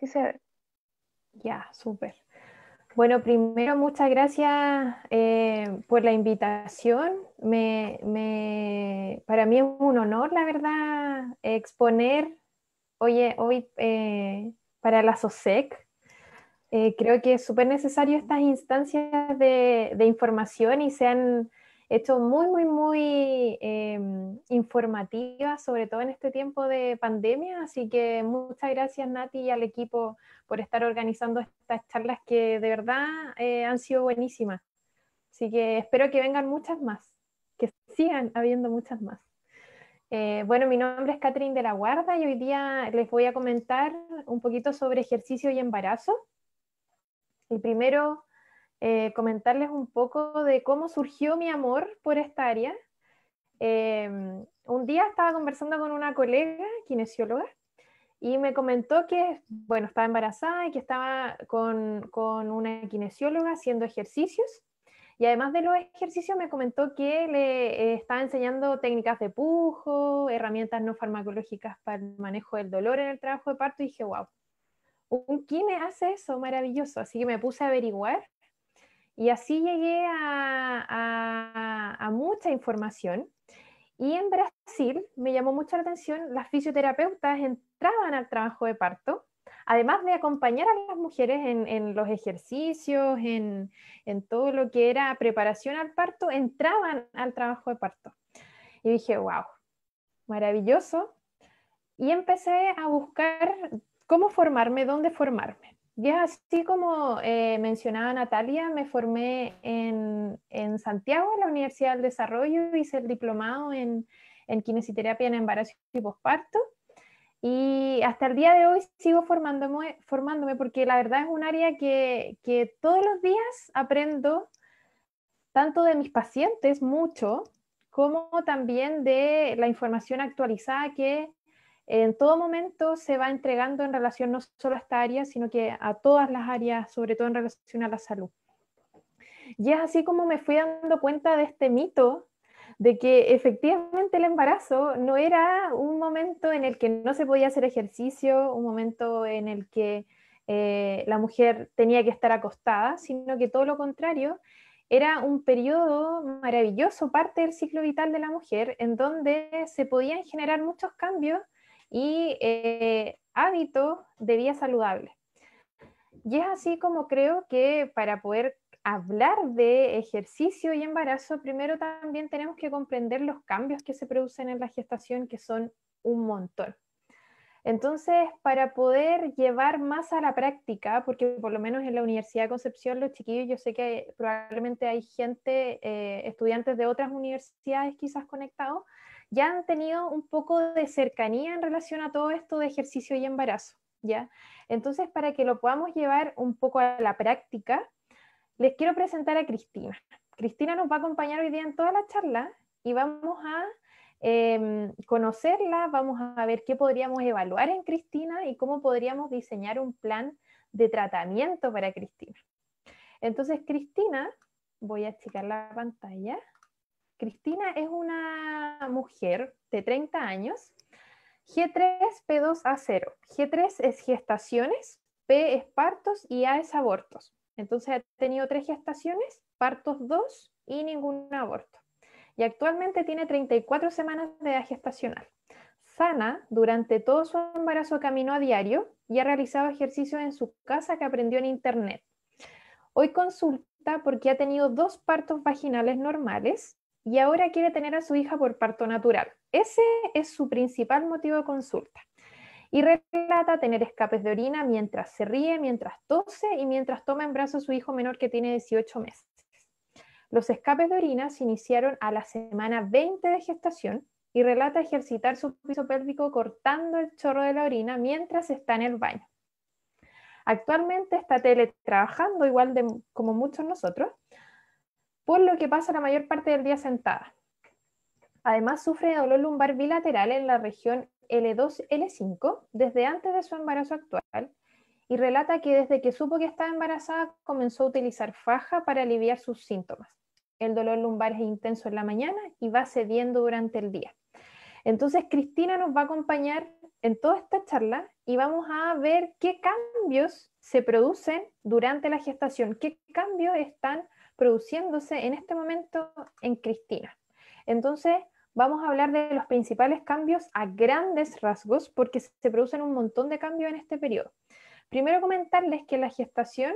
Sí se ve. Ya, súper. Bueno, primero muchas gracias por la invitación. Para mí es un honor, la verdad, exponer hoy para la SOSEC. Creo que es súper necesario estas instancias de información y se han hecho muy informativas, sobre todo en este tiempo de pandemia. Así que muchas gracias, Nati, y al equipo por estar organizando estas charlas que de verdad han sido buenísimas. Así que espero que vengan muchas más, que sigan habiendo muchas más. Bueno, mi nombre es Catherine de la Guarda y hoy día les voy a comentar un poquito sobre ejercicio y embarazo. Y primero comentarles un poco de cómo surgió mi amor por esta área. Un día estaba conversando con una colega kinesióloga y me comentó que, bueno, estaba embarazada y que estaba con una kinesióloga haciendo ejercicios. Y además de los ejercicios me comentó que le estaba enseñando técnicas de pujo, herramientas no farmacológicas para el manejo del dolor en el trabajo de parto y dije, wow, un kine hace eso, maravilloso. Así que me puse a averiguar y así llegué a mucha información. Y en Brasil me llamó mucho la atención, las fisioterapeutas entraban al trabajo de parto, además de acompañar a las mujeres en los ejercicios, en todo lo que era preparación al parto, entraban al trabajo de parto. Y dije, wow, maravilloso. Y empecé a buscar cómo formarme, dónde formarme. Y es así como mencionaba Natalia, me formé en Santiago, en la Universidad del Desarrollo, hice el diplomado en kinesiterapia en embarazo y posparto. Y hasta el día de hoy sigo formándome porque la verdad es un área que todos los días aprendo tanto de mis pacientes, mucho, como también de la información actualizada que en todo momento se va entregando en relación no solo a esta área, sino que a todas las áreas, sobre todo en relación a la salud. Y es así como me fui dando cuenta de este mito de que efectivamente el embarazo no era un momento en el que no se podía hacer ejercicio, un momento en el que la mujer tenía que estar acostada, sino que todo lo contrario, era un periodo maravilloso, parte del ciclo vital de la mujer, en donde se podían generar muchos cambios y hábitos de vida saludable. Y es así como creo que para poder hablar de ejercicio y embarazo, primero también tenemos que comprender los cambios que se producen en la gestación, que son un montón. Entonces, para poder llevar más a la práctica, porque por lo menos en la Universidad de Concepción, los chiquillos, yo sé que probablemente hay gente, estudiantes de otras universidades quizás conectados, ya han tenido un poco de cercanía en relación a todo esto de ejercicio y embarazo, ¿ya? Entonces, para que lo podamos llevar un poco a la práctica, les quiero presentar a Cristina. Cristina nos va a acompañar hoy día en toda la charla y vamos a conocerla, vamos a ver qué podríamos evaluar en Cristina y cómo podríamos diseñar un plan de tratamiento para Cristina. Entonces, Cristina, voy a achicar la pantalla. Cristina es una mujer de 30 años, G3P2A0. G3 es gestaciones, P es partos y A es abortos. Entonces ha tenido 3 gestaciones, partos 2 y ningún aborto. Y actualmente tiene 34 semanas de edad gestacional. Sana, durante todo su embarazo caminó a diario y ha realizado ejercicios en su casa que aprendió en internet. Hoy consulta porque ha tenido 2 partos vaginales normales y ahora quiere tener a su hija por parto natural. Ese es su principal motivo de consulta. Y relata tener escapes de orina mientras se ríe, mientras tose y mientras toma en brazos a su hijo menor que tiene 18 meses. Los escapes de orina se iniciaron a la semana 20 de gestación y relata ejercitar su piso pélvico cortando el chorro de la orina mientras está en el baño. Actualmente está teletrabajando, igual como muchos nosotros, por lo que pasa la mayor parte del día sentada. Además, sufre de dolor lumbar bilateral en la región L2-L5 desde antes de su embarazo actual y relata que desde que supo que estaba embarazada comenzó a utilizar faja para aliviar sus síntomas. El dolor lumbar es intenso en la mañana y va cediendo durante el día. Entonces, Cristina nos va a acompañar en toda esta charla y vamos a ver qué cambios se producen durante la gestación, qué cambios están produciéndose en este momento en Cristina. Entonces, vamos a hablar de los principales cambios a grandes rasgos, porque se producen un montón de cambios en este periodo. Primero comentarles que la gestación,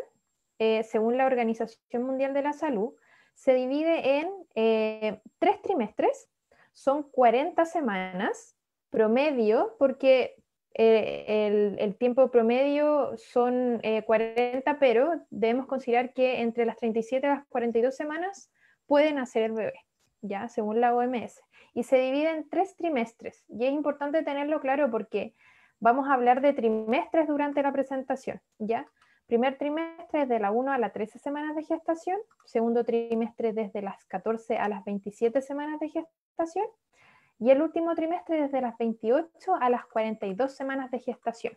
según la Organización Mundial de la Salud, se divide en 3 trimestres, son 40 semanas promedio, porque el tiempo promedio son 40, pero debemos considerar que entre las 37 y las 42 semanas pueden nacer el bebé, ya, según la OMS. Y se divide en 3 trimestres, y es importante tenerlo claro porque vamos a hablar de trimestres durante la presentación, ¿ya? Primer trimestre es de la 1 a las 13 semanas de gestación, segundo trimestre desde las 14 a las 27 semanas de gestación, y el último trimestre desde las 28 a las 42 semanas de gestación.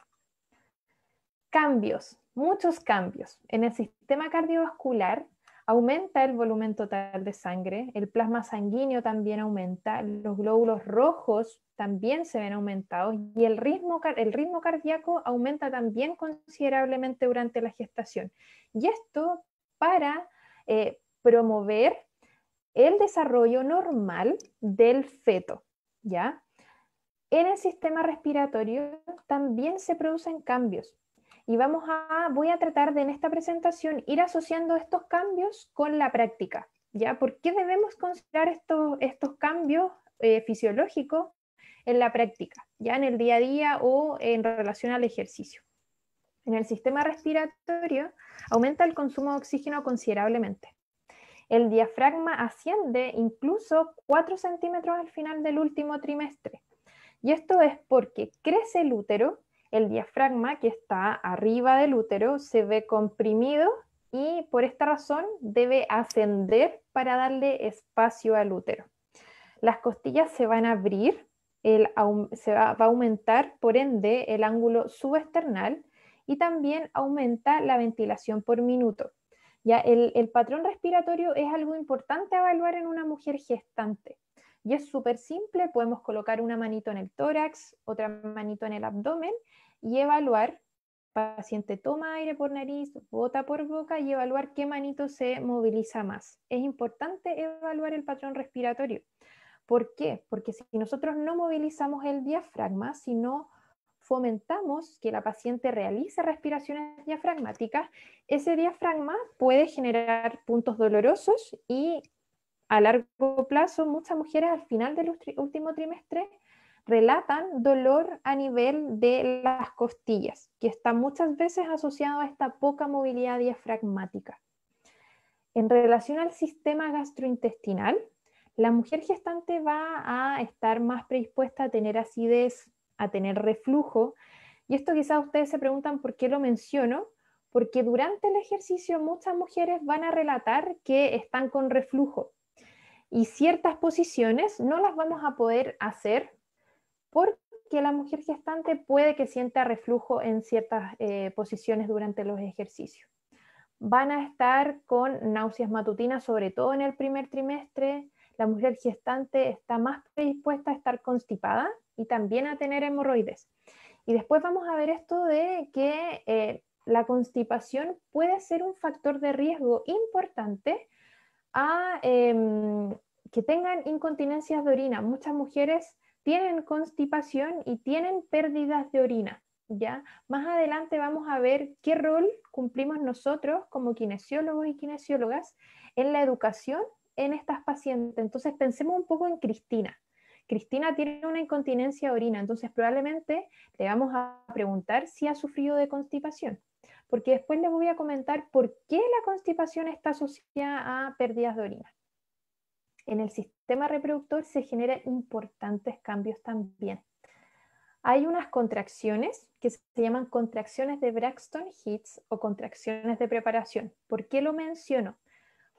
Cambios, muchos cambios. En el sistema cardiovascular aumenta el volumen total de sangre, el plasma sanguíneo también aumenta, los glóbulos rojos también se ven aumentados y el ritmo cardíaco aumenta también considerablemente durante la gestación. Y esto para promover el desarrollo normal del feto, ¿ya? En el sistema respiratorio también se producen cambios. Y voy a tratar de en esta presentación ir asociando estos cambios con la práctica, ¿ya? ¿Por qué debemos considerar estos cambios fisiológicos en la práctica, ya en el día a día o en relación al ejercicio? En el sistema respiratorio aumenta el consumo de oxígeno considerablemente. El diafragma asciende incluso 4 centímetros al final del último trimestre. Y esto es porque crece el útero, el diafragma que está arriba del útero se ve comprimido y por esta razón debe ascender para darle espacio al útero. Las costillas se van a abrir, va a aumentar por ende el ángulo subesternal y también aumenta la ventilación por minuto. Ya el patrón respiratorio es algo importante a evaluar en una mujer gestante. Y es súper simple, podemos colocar una manito en el tórax, otra manito en el abdomen y evaluar, paciente toma aire por nariz, bota por boca y evaluar qué manito se moviliza más. Es importante evaluar el patrón respiratorio. ¿Por qué? Porque si nosotros no movilizamos el diafragma, si no fomentamos que la paciente realice respiraciones diafragmáticas, ese diafragma puede generar puntos dolorosos y a largo plazo, muchas mujeres al final del último trimestre relatan dolor a nivel de las costillas, que está muchas veces asociado a esta poca movilidad diafragmática. En relación al sistema gastrointestinal, la mujer gestante va a estar más predispuesta a tener acidez, a tener reflujo, y esto quizás ustedes se preguntan por qué lo menciono, porque durante el ejercicio muchas mujeres van a relatar que están con reflujo. Y ciertas posiciones no las vamos a poder hacer porque la mujer gestante puede que sienta reflujo en ciertas posiciones durante los ejercicios. Van a estar con náuseas matutinas, sobre todo en el primer trimestre. La mujer gestante está más predispuesta a estar constipada y también a tener hemorroides. Y después vamos a ver esto de que la constipación puede ser un factor de riesgo importante a que tengan incontinencias de orina. Muchas mujeres tienen constipación y tienen pérdidas de orina, ¿ya? Más adelante vamos a ver qué rol cumplimos nosotros como kinesiólogos y kinesiólogas en la educación en estas pacientes. Entonces pensemos un poco en Cristina. Cristina tiene una incontinencia de orina, entonces probablemente le vamos a preguntar si ha sufrido de constipación, porque después les voy a comentar por qué la constipación está asociada a pérdidas de orina. En el sistema reproductor se generan importantes cambios también. Hay unas contracciones que se llaman contracciones de Braxton-Hicks o contracciones de preparación. ¿Por qué lo menciono?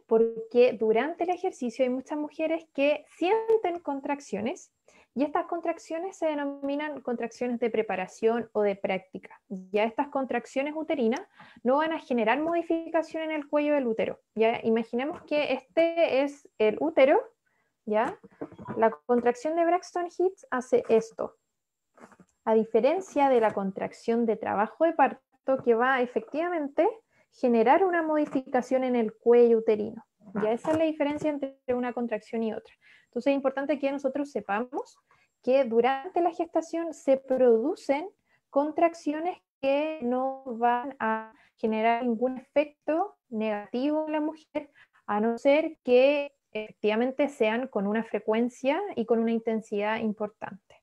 Porque durante el ejercicio hay muchas mujeres que sienten contracciones y estas contracciones se denominan contracciones de preparación o de práctica. Ya estas contracciones uterinas no van a generar modificación en el cuello del útero. Ya imaginemos que este es el útero, ¿ya? La contracción de Braxton-Hicks hace esto. a diferencia de la contracción de trabajo de parto que va efectivamente a generar una modificación en el cuello uterino. Ya esa es la diferencia entre una contracción y otra. Entonces es importante que nosotros sepamos que durante la gestación se producen contracciones que no van a generar ningún efecto negativo en la mujer, a no ser que efectivamente sean con una frecuencia y con una intensidad importante.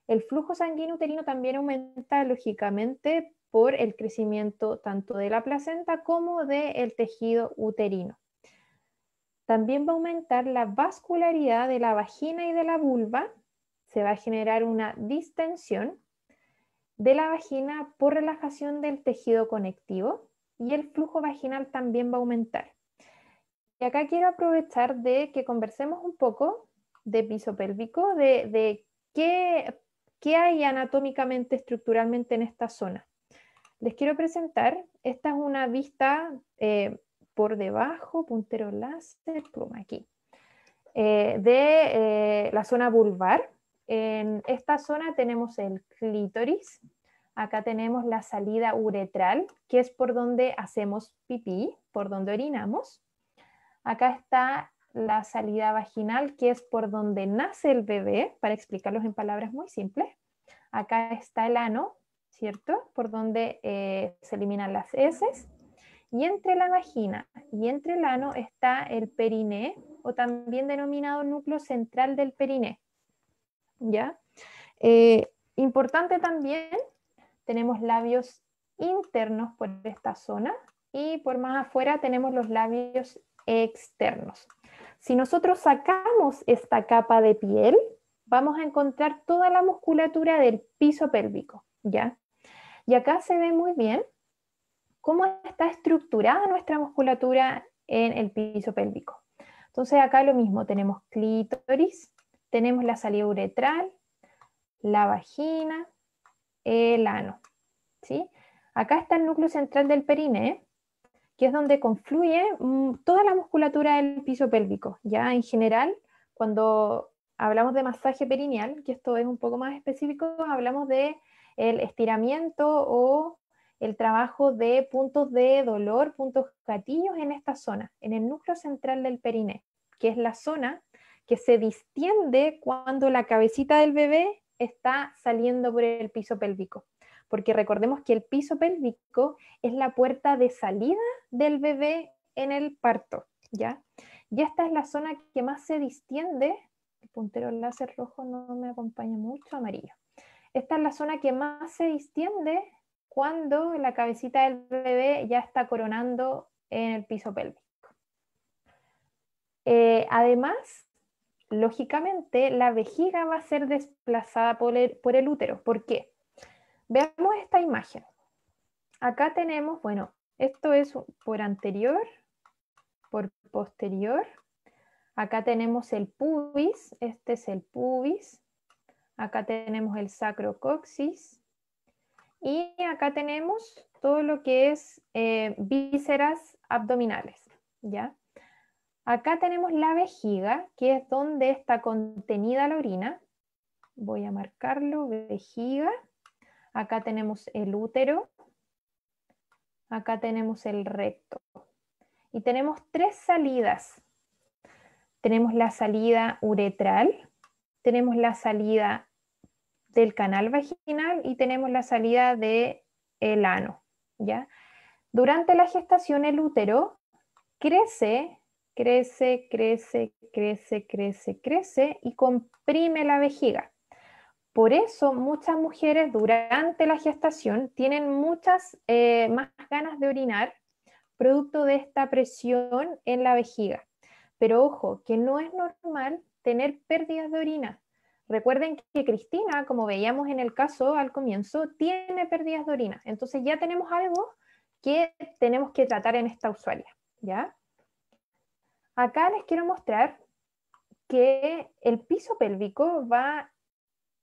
El flujo sanguíneo uterino también aumenta lógicamente por el crecimiento tanto de la placenta como del tejido uterino. También va a aumentar la vascularidad de la vagina y de la vulva. Se va a generar una distensión de la vagina por relajación del tejido conectivo y el flujo vaginal también va a aumentar. Y acá quiero aprovechar de que conversemos un poco de piso pélvico, de qué hay anatómicamente, estructuralmente en esta zona. Les quiero presentar, esta es una vista por debajo, puntero láser, pluma aquí, de la zona vulvar. En esta zona tenemos el clítoris, acá tenemos la salida uretral, que es por donde hacemos pipí, por donde orinamos. Acá está la salida vaginal, que es por donde nace el bebé, para explicarlos en palabras muy simples. Acá está el ano, ¿cierto? Por donde se eliminan las heces. Y entre la vagina y entre el ano está el periné, o también denominado núcleo central del periné. ¿Ya? Importante también, tenemos labios internos por esta zona y por más afuera tenemos los labios externos. Si nosotros sacamos esta capa de piel, vamos a encontrar toda la musculatura del piso pélvico, ¿ya? Y acá se ve muy bien cómo está estructurada nuestra musculatura en el piso pélvico. Entonces acá lo mismo, tenemos clítoris, tenemos la salida uretral, la vagina, el ano, ¿sí? Acá está el núcleo central del periné, que es donde confluye toda la musculatura del piso pélvico. Ya en general, cuando hablamos de masaje perineal, que esto es un poco más específico, hablamos de el estiramiento o el trabajo de puntos de dolor, puntos gatillos en esta zona, en el núcleo central del periné, que es la zona que se distiende cuando la cabecita del bebé está saliendo por el piso pélvico. Porque recordemos que el piso pélvico es la puerta de salida del bebé en el parto, ¿ya? Y esta es la zona que más se distiende, el puntero láser rojo no me acompaña mucho, amarillo. Esta es la zona que más se distiende cuando la cabecita del bebé ya está coronando en el piso pélvico. Además, lógicamente, la vejiga va a ser desplazada por el útero. ¿Por qué? Veamos esta imagen. Acá tenemos, bueno, esto es por anterior, por posterior. Acá tenemos el pubis, este es el pubis. Acá tenemos el sacrocoxis. Y acá tenemos todo lo que es vísceras abdominales, ¿ya? Acá tenemos la vejiga, que es donde está contenida la orina. Voy a marcarlo, vejiga. Acá tenemos el útero. Acá tenemos el recto. Y tenemos tres salidas. Tenemos la salida uretral, tenemos la salida del canal vaginal y tenemos la salida del ano, ¿ya? Durante la gestación el útero crece, crece, crece, crece, crece, crece y comprime la vejiga. Por eso muchas mujeres durante la gestación tienen muchas más ganas de orinar producto de esta presión en la vejiga. Pero ojo, que no es normal tener pérdidas de orina. Recuerden que Cristina, como veíamos en el caso al comienzo, tiene pérdidas de orina. Entonces ya tenemos algo que tenemos que tratar en esta usuaria, ¿ya? Acá les quiero mostrar que el piso pélvico va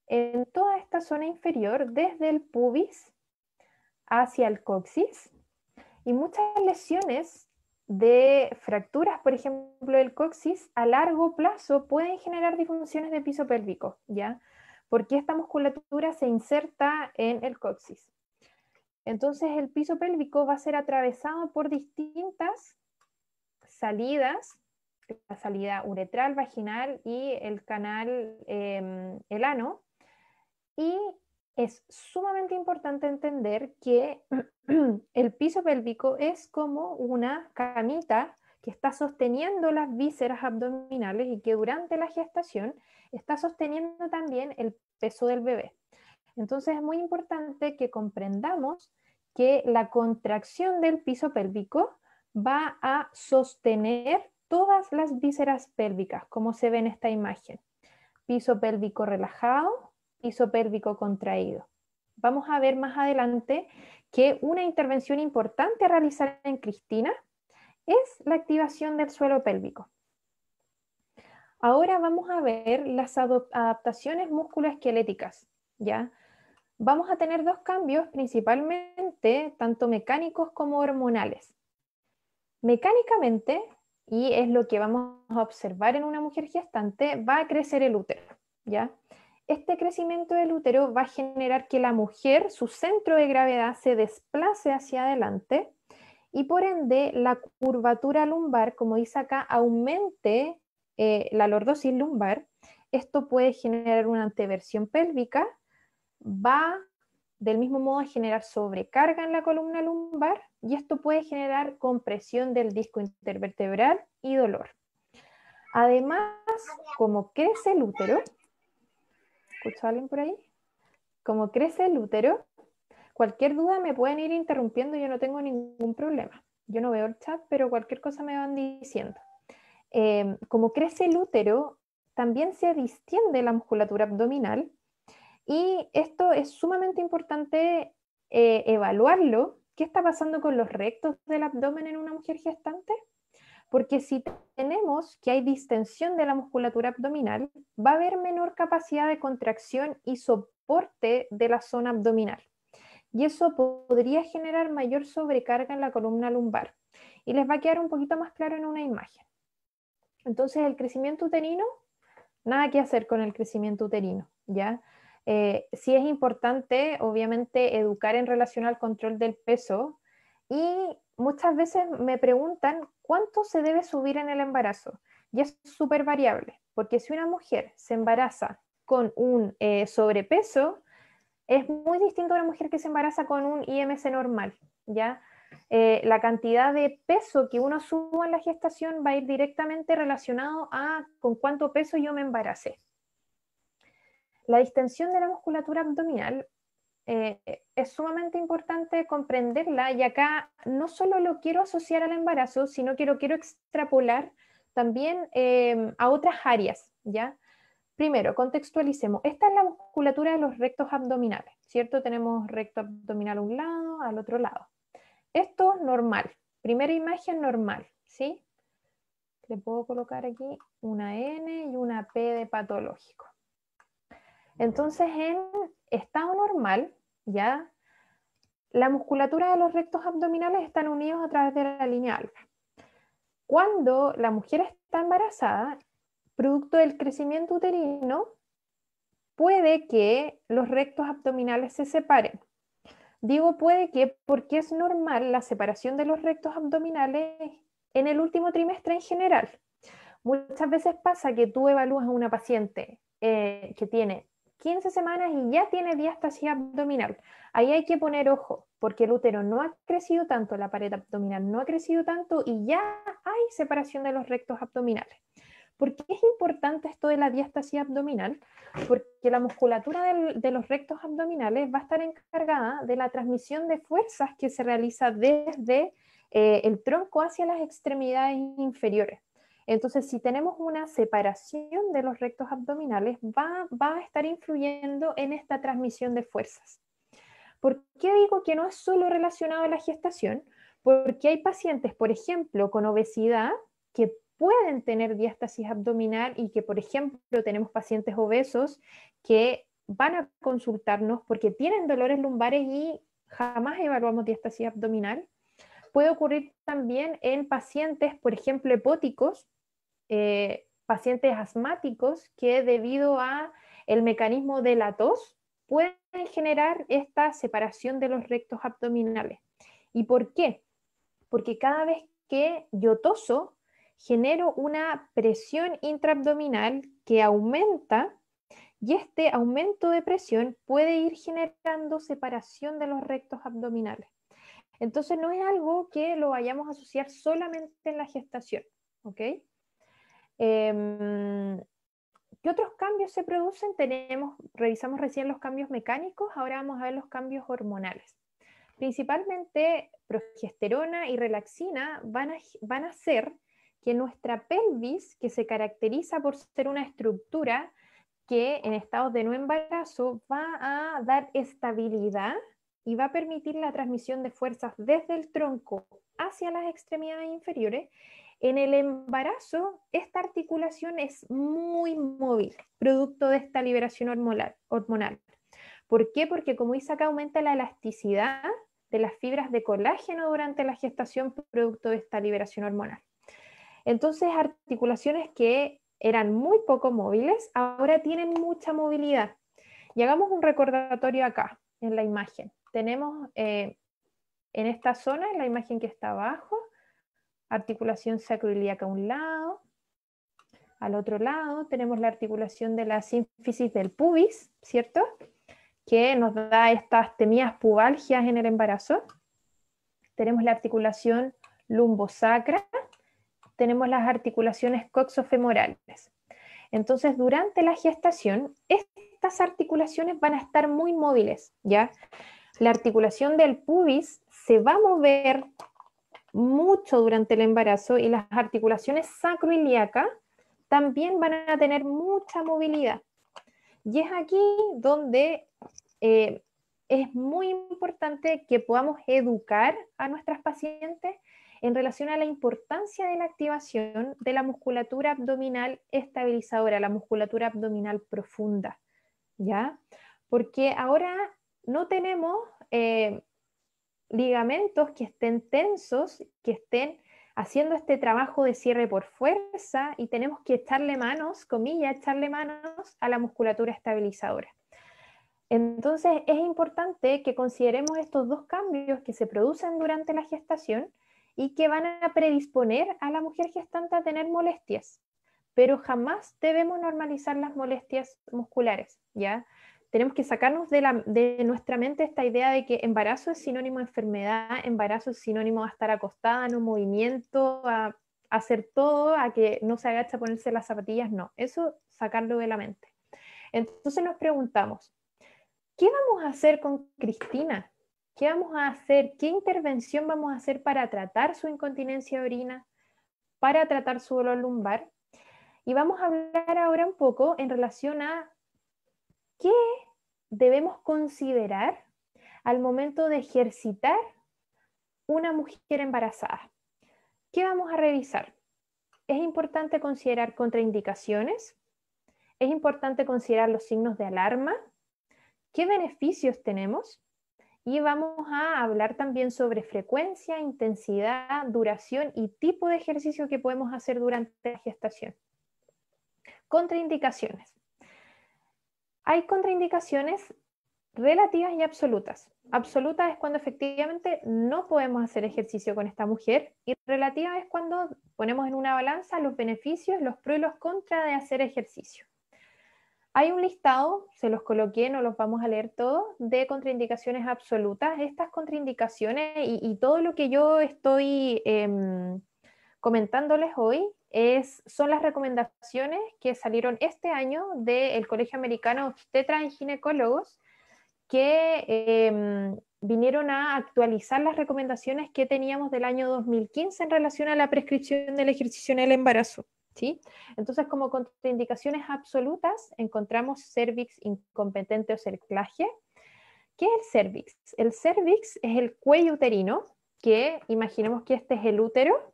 en toda esta zona inferior, desde el pubis hacia el coxis, y muchas lesiones de fracturas, por ejemplo, del coxis, a largo plazo pueden generar disfunciones de piso pélvico, ¿ya? porque esta musculatura se inserta en el coxis. Entonces el piso pélvico va a ser atravesado por distintas salidas, la salida uretral, vaginal y el canal, el ano, y es sumamente importante entender que el piso pélvico es como una camita que está sosteniendo las vísceras abdominales y que durante la gestación está sosteniendo también el peso del bebé. Entonces es muy importante que comprendamos que la contracción del piso pélvico va a sostener todas las vísceras pélvicas, como se ve en esta imagen. Piso pélvico relajado, piso pélvico contraído. Vamos a ver más adelante que una intervención importante a realizar en Cristina es la activación del suelo pélvico. Ahora vamos a ver las adaptaciones musculoesqueléticas, ¿ya? Vamos a tener dos cambios principalmente, tanto mecánicos como hormonales. Mecánicamente, y es lo que vamos a observar en una mujer gestante, va a crecer el útero, ¿ya? Este crecimiento del útero va a generar que la mujer, su centro de gravedad se desplace hacia adelante y por ende la curvatura lumbar, como dice acá, aumente la lordosis lumbar. Esto puede generar una anteversión pélvica, va del mismo modo a generar sobrecarga en la columna lumbar y esto puede generar compresión del disco intervertebral y dolor. Además, como crece el útero, ¿escucha alguien por ahí? Como crece el útero, cualquier duda me pueden ir interrumpiendo, yo no tengo ningún problema. Yo no veo el chat, pero cualquier cosa me van diciendo. Como crece el útero, también se distiende la musculatura abdominal y esto es sumamente importante evaluarlo. ¿Qué está pasando con los rectos del abdomen en una mujer gestante? Porque si tenemos que hay distensión de la musculatura abdominal, va a haber menor capacidad de contracción y soporte de la zona abdominal. Y eso podría generar mayor sobrecarga en la columna lumbar. Y les va a quedar un poquito más claro en una imagen. Entonces, el crecimiento uterino, nada que hacer con el crecimiento uterino, ¿ya? Sí es importante, obviamente, educar en relación al control del peso y muchas veces me preguntan cuánto se debe subir en el embarazo y es súper variable, porque si una mujer se embaraza con un sobrepeso, es muy distinto a una mujer que se embaraza con un IMC normal, ¿ya? La cantidad de peso que uno suba en la gestación va a ir directamente relacionado a con cuánto peso yo me embaracé. La distensión de la musculatura abdominal es sumamente importante comprenderla y acá no solo lo quiero asociar al embarazo, sino que lo quiero extrapolar también a otras áreas, ¿ya? Primero, contextualicemos. Esta es la musculatura de los rectos abdominales, ¿cierto? Tenemos recto abdominal a un lado, al otro lado. Esto normal. Primera imagen normal, ¿sí? Le puedo colocar aquí una N y una P de patológico. Entonces, en estado normal, ya, la musculatura de los rectos abdominales están unidos a través de la línea alfa. Cuando la mujer está embarazada, producto del crecimiento uterino, puede que los rectos abdominales se separen. Digo puede que porque es normal la separación de los rectos abdominales en el último trimestre en general. Muchas veces pasa que tú evalúas a una paciente que tiene 15 semanas y ya tiene diástasis abdominal. Ahí hay que poner ojo, porque el útero no ha crecido tanto, la pared abdominal no ha crecido tanto y ya hay separación de los rectos abdominales. ¿Por qué es importante esto de la diástasis abdominal? Porque la musculatura de los rectos abdominales va a estar encargada de la transmisión de fuerzas que se realiza desde el tronco hacia las extremidades inferiores. Entonces, si tenemos una separación de los rectos abdominales, va a estar influyendo en esta transmisión de fuerzas. ¿Por qué digo que no es solo relacionado a la gestación? Porque hay pacientes, por ejemplo, con obesidad que pueden tener diástasis abdominal y que, por ejemplo, tenemos pacientes obesos que van a consultarnos porque tienen dolores lumbares y jamás evaluamos diástasis abdominal. Puede ocurrir también en pacientes, por ejemplo, hepáticos, pacientes asmáticos que debido a el mecanismo de la tos puede generar esta separación de los rectos abdominales. ¿Y por qué? Porque cada vez que yo toso, genero una presión intraabdominal que aumenta, y este aumento de presión puede ir generando separación de los rectos abdominales. Entonces no es algo que lo vayamos a asociar solamente en la gestación, ¿ok? ¿Qué otros cambios se producen? Revisamos recién los cambios mecánicos, ahora vamos a ver los cambios hormonales. Principalmente progesterona y relaxina van a hacer que nuestra pelvis, que se caracteriza por ser una estructura que en estados de no embarazo va a dar estabilidad y va a permitir la transmisión de fuerzas desde el tronco hacia las extremidades inferiores. En el embarazo, esta articulación es muy móvil, producto de esta liberación hormonal. ¿Por qué? Porque como dice acá, aumenta la elasticidad de las fibras de colágeno durante la gestación, producto de esta liberación hormonal. Entonces, articulaciones que eran muy poco móviles, ahora tienen mucha movilidad. Y hagamos un recordatorio acá, en la imagen. Tenemos en esta zona, en la imagen que está abajo, articulación sacroiliaca a un lado. Al otro lado tenemos la articulación de la sínfisis del pubis, ¿cierto? Que nos da estas temidas pubalgias en el embarazo. Tenemos la articulación lumbosacra, tenemos las articulaciones coxofemorales. Entonces, durante la gestación, estas articulaciones van a estar muy móviles, ¿ya? La articulación del pubis se va a mover mucho durante el embarazo y las articulaciones sacroiliacas también van a tener mucha movilidad. Y es aquí donde es muy importante que podamos educar a nuestras pacientes en relación a la importancia de la activación de la musculatura abdominal estabilizadora, la musculatura abdominal profunda, ¿ya? Porque ahora no tenemos ligamentos que estén tensos, que estén haciendo este trabajo de cierre por fuerza y tenemos que echarle manos, comillas, echarle manos a la musculatura estabilizadora. Entonces es importante que consideremos estos dos cambios que se producen durante la gestación y que van a predisponer a la mujer gestante a tener molestias, pero jamás debemos normalizar las molestias musculares, ¿ya? Tenemos que sacarnos de nuestra mente esta idea de que embarazo es sinónimo de enfermedad, embarazo es sinónimo de estar acostada en un movimiento, a hacer todo, a que no se agacha a ponerse las zapatillas, no, eso sacarlo de la mente. Entonces nos preguntamos, ¿qué vamos a hacer con Cristina? ¿Qué vamos a hacer? ¿Qué intervención vamos a hacer para tratar su incontinencia de orina? ¿Para tratar su dolor lumbar? Y vamos a hablar ahora un poco en relación a qué debemos considerar al momento de ejercitar una mujer embarazada. ¿Qué vamos a revisar? Es importante considerar contraindicaciones, es importante considerar los signos de alarma, qué beneficios tenemos, y vamos a hablar también sobre frecuencia, intensidad, duración y tipo de ejercicio que podemos hacer durante la gestación. Contraindicaciones. Hay contraindicaciones relativas y absolutas. Absoluta es cuando efectivamente no podemos hacer ejercicio con esta mujer y relativa es cuando ponemos en una balanza los beneficios, los pros y los contras de hacer ejercicio. Hay un listado, se los coloqué, no los vamos a leer todos, de contraindicaciones absolutas. Estas contraindicaciones y todo lo que yo estoy comentándoles hoy son las recomendaciones que salieron este año del Colegio Americano de Obstetras y Ginecólogos, que vinieron a actualizar las recomendaciones que teníamos del año 2015 en relación a la prescripción del ejercicio en el embarazo, ¿sí? Entonces, como contraindicaciones absolutas, encontramos cervix incompetente o cerclaje. ¿Qué es el cervix? El cervix es el cuello uterino, que imaginemos que este es el útero,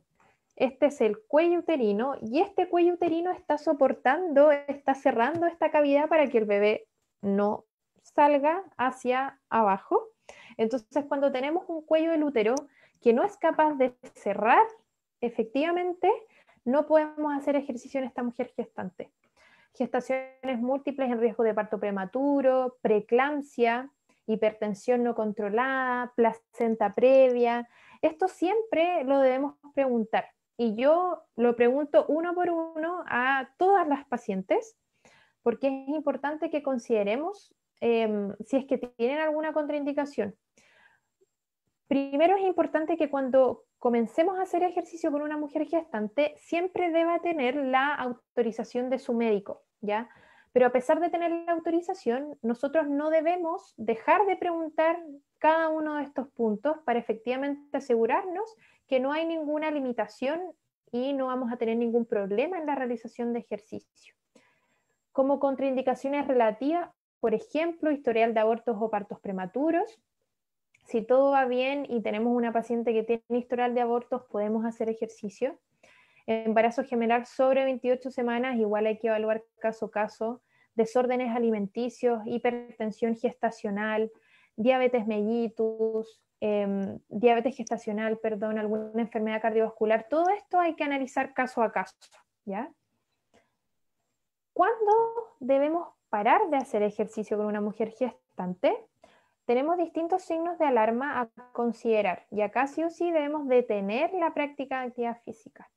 este es el cuello uterino, y este cuello uterino está soportando, está cerrando esta cavidad para que el bebé no salga hacia abajo. Entonces, cuando tenemos un cuello del útero que no es capaz de cerrar, efectivamente, no podemos hacer ejercicio en esta mujer gestante. gestaciones múltiples en riesgo de parto prematuro, preeclampsia, hipertensión no controlada, placenta previa. Esto siempre lo debemos preguntar. Y yo lo pregunto uno por uno a todas las pacientes, porque es importante que consideremos si es que tienen alguna contraindicación. Primero es importante que cuando comencemos a hacer ejercicio con una mujer gestante, siempre deba tener la autorización de su médico, ¿ya? Pero a pesar de tener la autorización, nosotros no debemos dejar de preguntar cada uno de estos puntos para efectivamente asegurarnos que no hay ninguna limitación y no vamos a tener ningún problema en la realización de ejercicio. Como contraindicaciones relativas, por ejemplo, historial de abortos o partos prematuros. Si todo va bien y tenemos una paciente que tiene historial de abortos, podemos hacer ejercicio. Embarazo gemelar sobre 28 semanas, igual hay que evaluar caso a caso. Desórdenes alimenticios, hipertensión gestacional, diabetes mellitus, diabetes gestacional, perdón, alguna enfermedad cardiovascular. Todo esto hay que analizar caso a caso, ¿ya? ¿Cuándo debemos parar de hacer ejercicio con una mujer gestante? Tenemos distintos signos de alarma a considerar y acá sí o sí debemos detener la práctica de actividad física.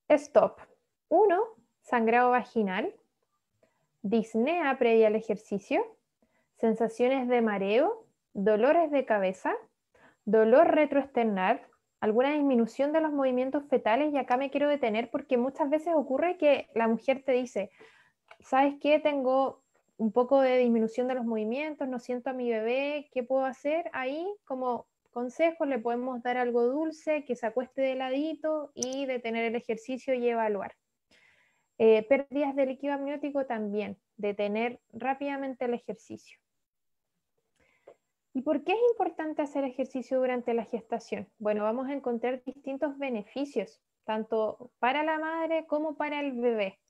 Stop. 1. Sangrado vaginal, disnea previa al ejercicio, sensaciones de mareo, dolores de cabeza, dolor retroesternal, alguna disminución de los movimientos fetales, y acá me quiero detener porque muchas veces ocurre que la mujer te dice, ¿sabes qué? Tengo un poco de disminución de los movimientos, no siento a mi bebé, ¿qué puedo hacer? Ahí, como consejo, le podemos dar algo dulce, que se acueste de ladito y detener el ejercicio y evaluar. Pérdidas de líquido amniótico también, detener rápidamente el ejercicio. ¿Y por qué es importante hacer ejercicio durante la gestación? Bueno, vamos a encontrar distintos beneficios, tanto para la madre como para el bebé.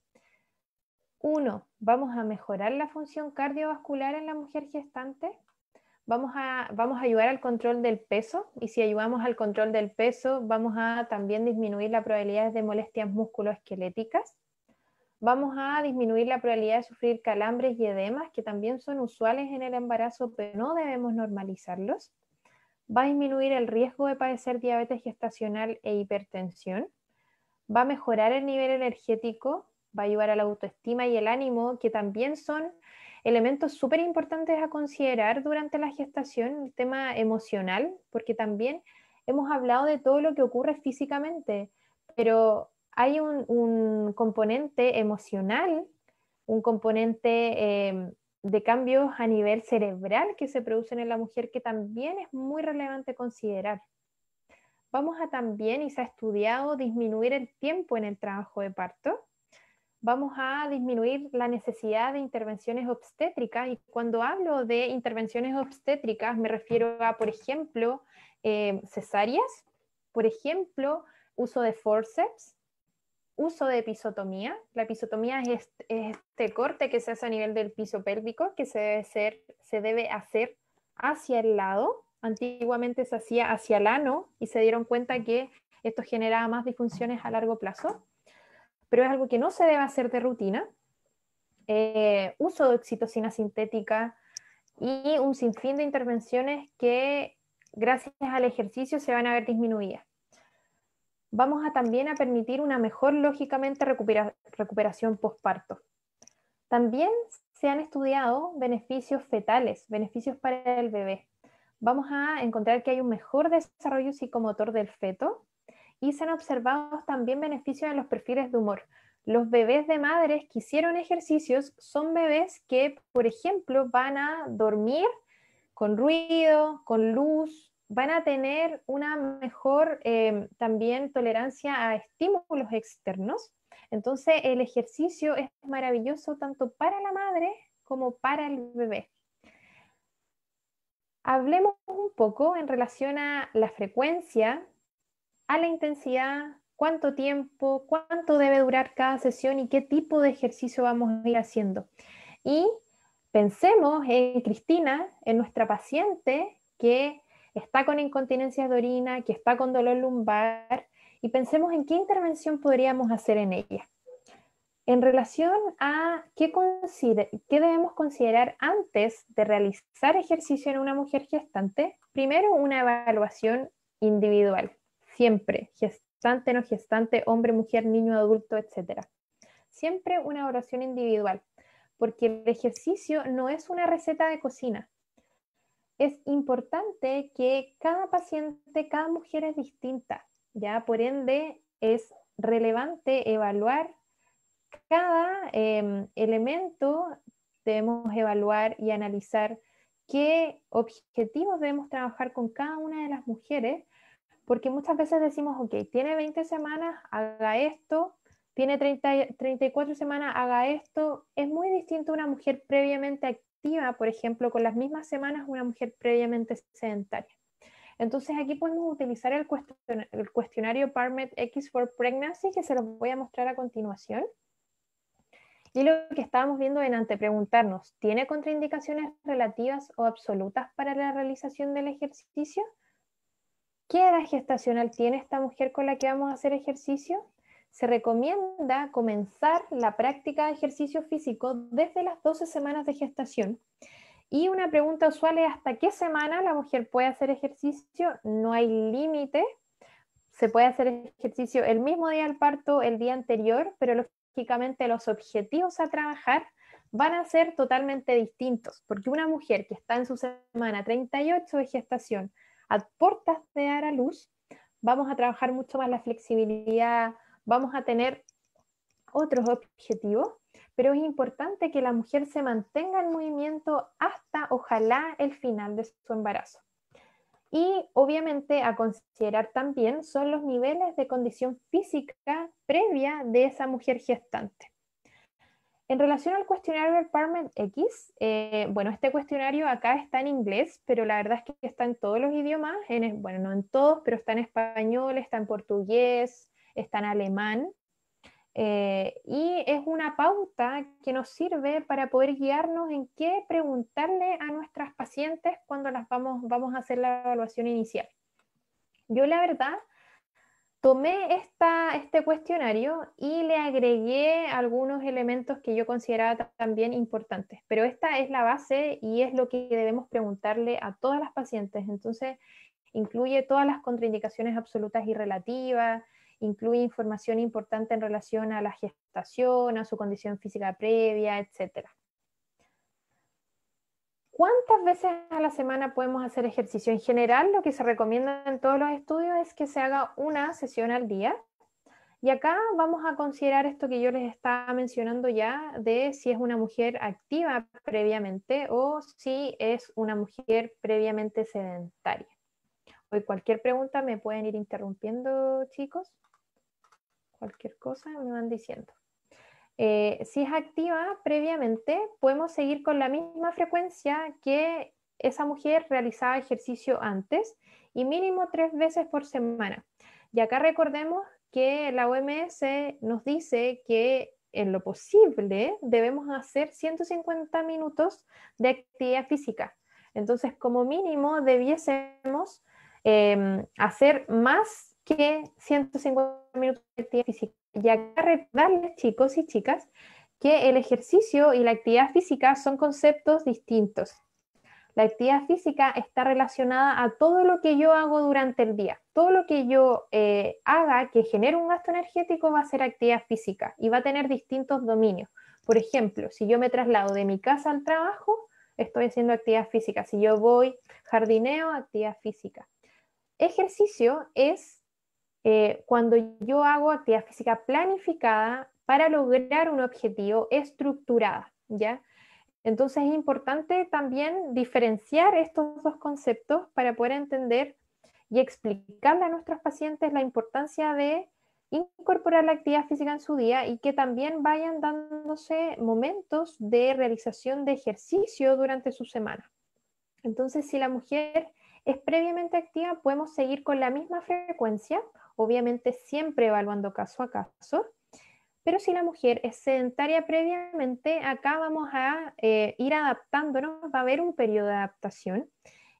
1. Vamos a mejorar la función cardiovascular en la mujer gestante. Vamos a ayudar al control del peso, y si ayudamos al control del peso, vamos a también disminuir la probabilidad de molestias musculoesqueléticas. Vamos a disminuir la probabilidad de sufrir calambres y edemas, que también son usuales en el embarazo, pero no debemos normalizarlos. Va a disminuir el riesgo de padecer diabetes gestacional e hipertensión. Va a mejorar el nivel energético, va a ayudar a la autoestima y el ánimo, que también son elementos súper importantes a considerar durante la gestación, el tema emocional, porque también hemos hablado de todo lo que ocurre físicamente, pero hay un componente emocional, un componente de cambios a nivel cerebral que se producen en la mujer que también es muy relevante considerar. Vamos a también, y se ha estudiado, disminuir el tiempo en el trabajo de parto. Vamos a disminuir la necesidad de intervenciones obstétricas, y cuando hablo de intervenciones obstétricas me refiero a, por ejemplo, cesáreas, por ejemplo, uso de forceps, uso de episiotomía. La episiotomía es este corte que se hace a nivel del piso pélvico, que se debe hacer hacia el lado. Antiguamente se hacía hacia el ano y se dieron cuenta que esto generaba más disfunciones a largo plazo, pero es algo que no se debe hacer de rutina. Uso de oxitocina sintética y un sinfín de intervenciones que gracias al ejercicio se van a ver disminuidas. Vamos a también a permitir una mejor, lógicamente, recuperación postparto. También se han estudiado beneficios fetales, beneficios para el bebé. Vamos a encontrar que hay un mejor desarrollo psicomotor del feto, y se han observado también beneficios en los perfiles de humor. Los bebés de madres que hicieron ejercicios son bebés que, por ejemplo, van a dormir con ruido, con luz, van a tener una mejor también tolerancia a estímulos externos. Entonces, el ejercicio es maravilloso tanto para la madre como para el bebé. Hablemos un poco en relación a la frecuencia, a la intensidad, cuánto tiempo, cuánto debe durar cada sesión y qué tipo de ejercicio vamos a ir haciendo. Y pensemos en Cristina, en nuestra paciente que está con incontinencia de orina, que está con dolor lumbar, y pensemos en qué intervención podríamos hacer en ella. En relación a qué debemos considerar antes de realizar ejercicio en una mujer gestante, primero una evaluación individual, siempre, gestante, no gestante, hombre, mujer, niño, adulto, etc. Siempre una evaluación individual, porque el ejercicio no es una receta de cocina. Es importante que cada paciente, cada mujer es distinta, ¿ya? Por ende, es relevante evaluar cada elemento. Debemos evaluar y analizar qué objetivos debemos trabajar con cada una de las mujeres, porque muchas veces decimos, ok, tiene 20 semanas, haga esto, tiene 34 semanas, haga esto. Es muy distinto una mujer previamente activa, por ejemplo, con las mismas semanas, una mujer previamente sedentaria. Entonces aquí podemos utilizar el cuestionario PARMED X for Pregnancy, que se los voy a mostrar a continuación. Y lo que estábamos viendo en antepreguntarnos, ¿tiene contraindicaciones relativas o absolutas para la realización del ejercicio? ¿Qué edad gestacional tiene esta mujer con la que vamos a hacer ejercicio? Se recomienda comenzar la práctica de ejercicio físico desde las 12 semanas de gestación. Y una pregunta usual es, ¿hasta qué semana la mujer puede hacer ejercicio? No hay límite. Se puede hacer ejercicio el mismo día del parto, el día anterior, pero lógicamente los objetivos a trabajar van a ser totalmente distintos, porque una mujer que está en su semana 38 de gestación, a puertas de dar a luz, vamos a trabajar mucho más la flexibilidad, vamos a tener otros objetivos, pero es importante que la mujer se mantenga en movimiento hasta, ojalá, el final de su embarazo. Y obviamente a considerar también son los niveles de condición física previa de esa mujer gestante. En relación al cuestionario del PARMED X, bueno, este cuestionario acá está en inglés, pero la verdad es que está en todos los idiomas, bueno, no en todos, pero está en español, está en portugués, está en alemán. Y es una pauta que nos sirve para poder guiarnos en qué preguntarle a nuestras pacientes cuando las vamos a hacer la evaluación inicial. Yo la verdad tomé este cuestionario y le agregué algunos elementos que yo consideraba también importantes, pero esta es la base y es lo que debemos preguntarle a todas las pacientes. Entonces, incluye todas las contraindicaciones absolutas y relativas, incluye información importante en relación a la gestación, a su condición física previa, etc. ¿Cuántas veces a la semana podemos hacer ejercicio? En general, lo que se recomienda en todos los estudios es que se haga una sesión al día. Y acá vamos a considerar esto que yo les estaba mencionando ya, de si es una mujer activa previamente o si es una mujer previamente sedentaria. Hoy cualquier pregunta me pueden ir interrumpiendo, chicos. Cualquier cosa me van diciendo. Si es activa previamente, podemos seguir con la misma frecuencia que esa mujer realizaba ejercicio antes y mínimo 3 veces por semana. Y acá recordemos que la OMS nos dice que en lo posible debemos hacer 150 minutos de actividad física. Entonces, como mínimo, debiésemos hacer más que 150 minutos de actividad física. Y acá recordarles, chicos y chicas, que el ejercicio y la actividad física son conceptos distintos. La actividad física está relacionada a todo lo que yo hago durante el día. Todo lo que yo haga que genere un gasto energético va a ser actividad física y va a tener distintos dominios. Por ejemplo, si yo me traslado de mi casa al trabajo, estoy haciendo actividad física. Si yo voy jardineo, actividad física. Ejercicio es cuando yo hago actividad física planificada para lograr un objetivo estructurada, ¿ya? Entonces es importante también diferenciar estos dos conceptos para poder entender y explicarle a nuestros pacientes la importancia de incorporar la actividad física en su día y que también vayan dándose momentos de realización de ejercicio durante su semana. Entonces, si la mujer es previamente activa, podemos seguir con la misma frecuencia, obviamente siempre evaluando caso a caso, pero si la mujer es sedentaria previamente, acá vamos a ir adaptándonos, va a haber un periodo de adaptación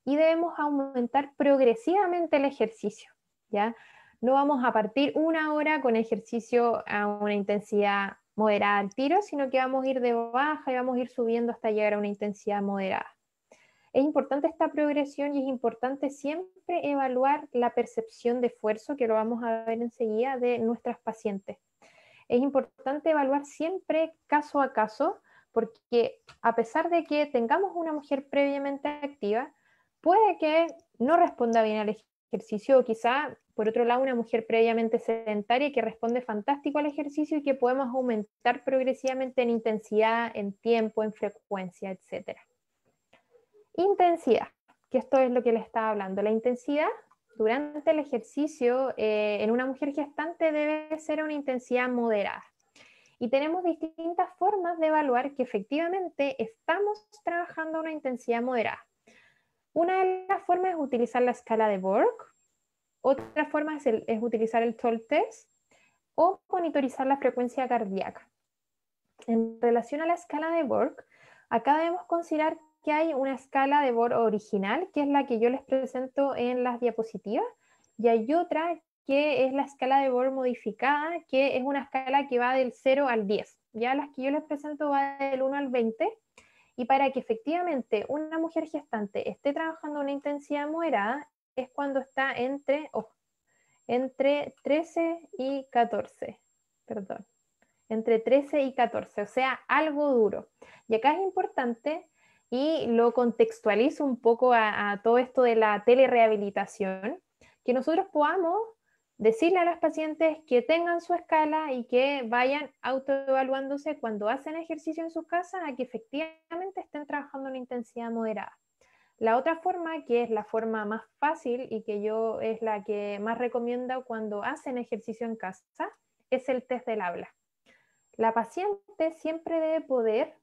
y debemos aumentar progresivamente el ejercicio, ¿ya? No vamos a partir 1 hora con ejercicio a una intensidad moderada al tiro, sino que vamos a ir de baja y vamos a ir subiendo hasta llegar a una intensidad moderada. Es importante esta progresión y es importante siempre evaluar la percepción de esfuerzo, que lo vamos a ver enseguida, de nuestras pacientes. Es importante evaluar siempre caso a caso, porque a pesar de que tengamos una mujer previamente activa, puede que no responda bien al ejercicio, o quizá, por otro lado, una mujer previamente sedentaria que responde fantástico al ejercicio y que podemos aumentar progresivamente en intensidad, en tiempo, en frecuencia, etc. Intensidad, que esto es lo que le estaba hablando. La intensidad durante el ejercicio en una mujer gestante debe ser una intensidad moderada. Y tenemos distintas formas de evaluar que efectivamente estamos trabajando a una intensidad moderada. Una de las formas es utilizar la escala de Borg, otra forma es utilizar el TOL test o monitorizar la frecuencia cardíaca. En relación a la escala de Borg, acá debemos considerar que hay una escala de Borg original, que es la que yo les presento en las diapositivas, y hay otra que es la escala de Borg modificada, que es una escala que va del 0 al 10. Ya las que yo les presento va del 1 al 20, y para que efectivamente una mujer gestante esté trabajando a una intensidad moderada, es cuando está entre 13 y 14, perdón, entre 13 y 14, o sea, algo duro. Y acá es importante, y lo contextualizo un poco a todo esto de la telerehabilitación, que nosotros podamos decirle a las pacientes que tengan su escala y que vayan autoevaluándose cuando hacen ejercicio en sus casas a que efectivamente estén trabajando en intensidad moderada. La otra forma, que es la forma más fácil y que yo es la que más recomiendo cuando hacen ejercicio en casa, es el test del habla. La paciente siempre debe poder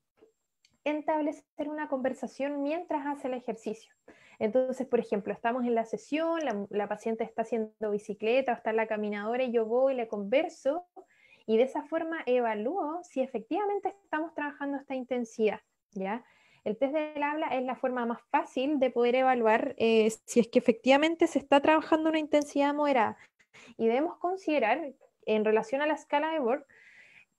establecer una conversación mientras hace el ejercicio. Entonces, por ejemplo, estamos en la sesión, la paciente está haciendo bicicleta o está en la caminadora y yo voy y le converso, y de esa forma evalúo si efectivamente estamos trabajando esta intensidad, ¿ya? El test del habla es la forma más fácil de poder evaluar si es que efectivamente se está trabajando una intensidad moderada. Y debemos considerar, en relación a la escala de Borg,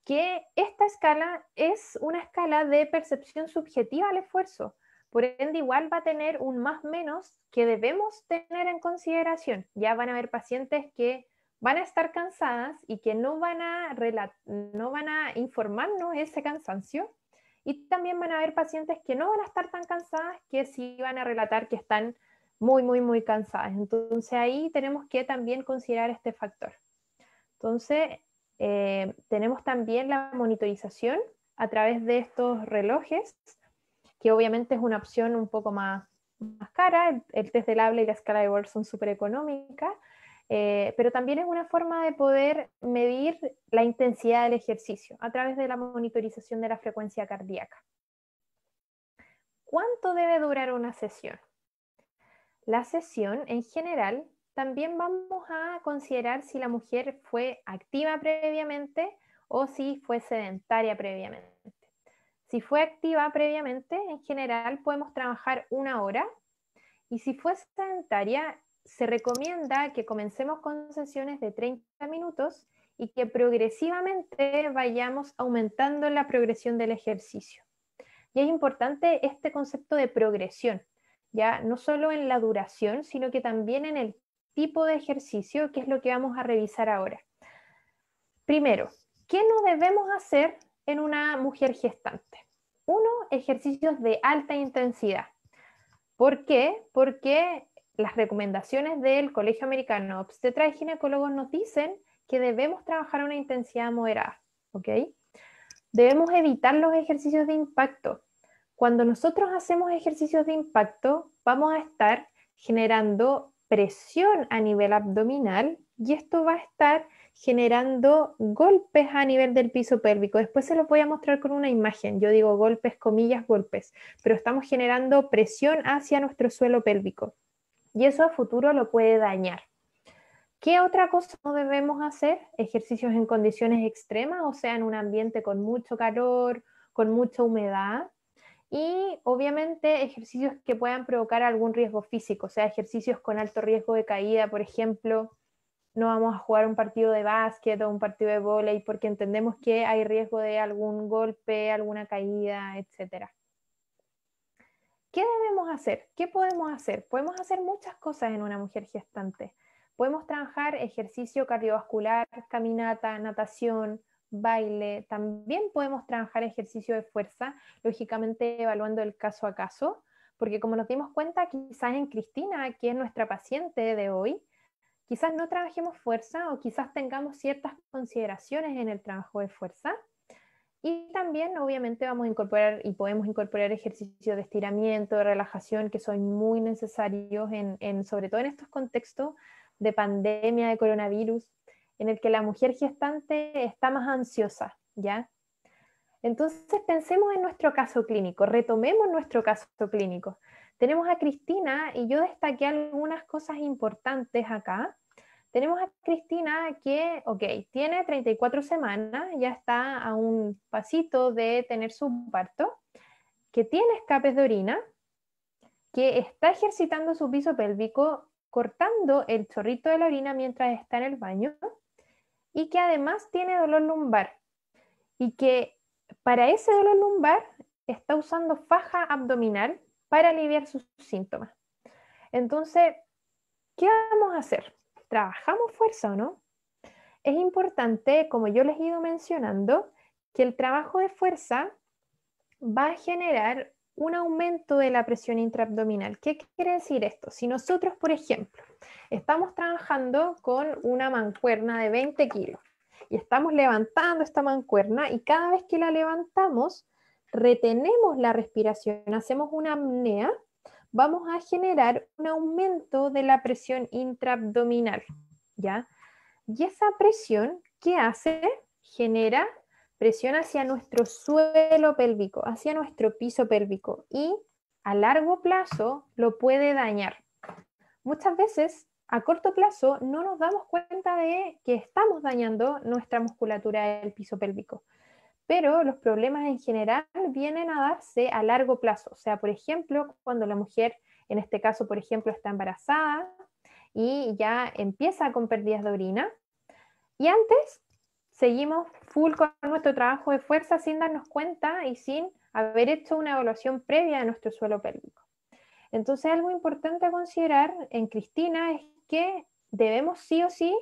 que esta escala es una escala de percepción subjetiva al esfuerzo. Por ende, igual va a tener un más menos que debemos tener en consideración. Ya van a haber pacientes que van a estar cansadas y que no van a informarnos ese cansancio. Y también van a haber pacientes que no van a estar tan cansadas, que sí van a relatar que están muy, muy, muy cansadas. Entonces ahí tenemos que también considerar este factor. Entonces, tenemos también la monitorización a través de estos relojes, que obviamente es una opción un poco más cara. El test del habla y la escala de Borg son súper económicas, pero también es una forma de poder medir la intensidad del ejercicio a través de la monitorización de la frecuencia cardíaca. ¿Cuánto debe durar una sesión? La sesión, en general, también vamos a considerar si la mujer fue activa previamente o si fue sedentaria previamente. Si fue activa previamente, en general podemos trabajar 1 hora, y si fue sedentaria, se recomienda que comencemos con sesiones de 30 minutos y que progresivamente vayamos aumentando la progresión del ejercicio. Y es importante este concepto de progresión, ya no solo en la duración, sino que también en el tipo de ejercicio, que es lo que vamos a revisar ahora. Primero, ¿qué no debemos hacer en una mujer gestante? 1, ejercicios de alta intensidad. ¿Por qué? Porque las recomendaciones del Colegio Americano de Obstetra y Ginecólogos nos dicen que debemos trabajar a una intensidad moderada, ¿ok? Debemos evitar los ejercicios de impacto. Cuando nosotros hacemos ejercicios de impacto, vamos a estar generando presión a nivel abdominal, y esto va a estar generando golpes a nivel del piso pélvico. Después se los voy a mostrar con una imagen. Yo digo golpes, comillas, golpes, pero estamos generando presión hacia nuestro suelo pélvico, y eso a futuro lo puede dañar. ¿Qué otra cosa no debemos hacer? Ejercicios en condiciones extremas, o sea, en un ambiente con mucho calor, con mucha humedad. Y obviamente ejercicios que puedan provocar algún riesgo físico, o sea, ejercicios con alto riesgo de caída, por ejemplo, no vamos a jugar un partido de básquet o un partido de vóley porque entendemos que hay riesgo de algún golpe, alguna caída, etc. ¿Qué debemos hacer? ¿Qué podemos hacer? Podemos hacer muchas cosas en una mujer gestante. Podemos trabajar ejercicio cardiovascular, caminata, natación, baile. También podemos trabajar ejercicio de fuerza, lógicamente evaluando el caso a caso, porque como nos dimos cuenta, quizás en Cristina, que es nuestra paciente de hoy, quizás no trabajemos fuerza o quizás tengamos ciertas consideraciones en el trabajo de fuerza. Y también, obviamente, vamos a incorporar y podemos incorporar ejercicios de estiramiento, de relajación, que son muy necesarios, sobre todo en estos contextos de pandemia, de coronavirus, en el que la mujer gestante está más ansiosa, ¿ya? Entonces, pensemos en nuestro caso clínico, retomemos nuestro caso clínico. Tenemos a Cristina y yo destaqué algunas cosas importantes acá. Tenemos a Cristina que, ok, tiene 34 semanas, ya está a un pasito de tener su parto, que tiene escapes de orina, que está ejercitando su piso pélvico, cortando el chorrito de la orina mientras está en el baño, y que además tiene dolor lumbar, y que para ese dolor lumbar está usando faja abdominal para aliviar sus síntomas. Entonces, ¿qué vamos a hacer? ¿Trabajamos fuerza o no? Es importante, como yo les he ido mencionando, que el trabajo de fuerza va a generar un aumento de la presión intraabdominal. ¿Qué quiere decir esto? Si nosotros, por ejemplo, estamos trabajando con una mancuerna de 20 kilos y estamos levantando esta mancuerna y cada vez que la levantamos, retenemos la respiración, hacemos una apnea, vamos a generar un aumento de la presión intraabdominal, ¿ya? Y esa presión, ¿qué hace? Genera presión hacia nuestro suelo pélvico, hacia nuestro piso pélvico y a largo plazo lo puede dañar. Muchas veces a corto plazo no nos damos cuenta de que estamos dañando nuestra musculatura del piso pélvico, pero los problemas en general vienen a darse a largo plazo. O sea, por ejemplo, cuando la mujer, en este caso, por ejemplo, está embarazada y ya empieza con pérdidas de orina, y antes seguimos full con nuestro trabajo de fuerza sin darnos cuenta y sin haber hecho una evaluación previa de nuestro suelo pélvico. Entonces, algo importante a considerar en Cristina es que debemos sí o sí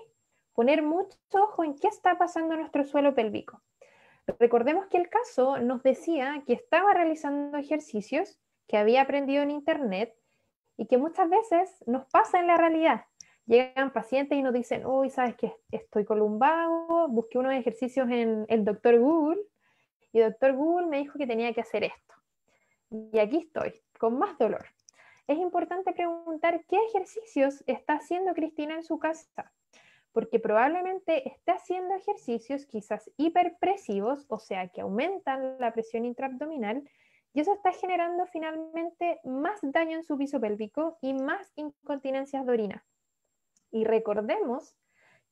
poner mucho ojo en qué está pasando en nuestro suelo pélvico. Recordemos que el caso nos decía que estaba realizando ejercicios que había aprendido en internet y que muchas veces nos pasa en la realidad. Llegan pacientes y nos dicen, uy, ¿sabes qué? Estoy con lumbago, busqué unos ejercicios en el doctor Google y el doctor Google me dijo que tenía que hacer esto. Y aquí estoy, con más dolor. Es importante preguntar qué ejercicios está haciendo Cristina en su casa, porque probablemente esté haciendo ejercicios quizás hiperpresivos, o sea, que aumentan la presión intraabdominal, y eso está generando finalmente más daño en su piso pélvico y más incontinencias de orina. Y recordemos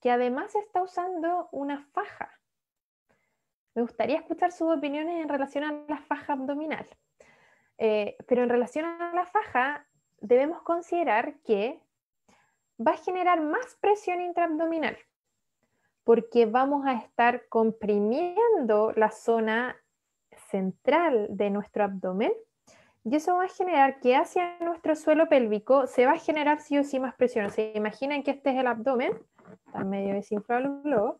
que además está usando una faja. Me gustaría escuchar sus opiniones en relación a la faja abdominal. Pero en relación a la faja, debemos considerar que va a generar más presión intraabdominal, porque vamos a estar comprimiendo la zona central de nuestro abdomen y eso va a generar que hacia nuestro suelo pélvico se va a generar sí o sí más presión. O sea, imaginen que este es el abdomen, está medio desinflado el globo,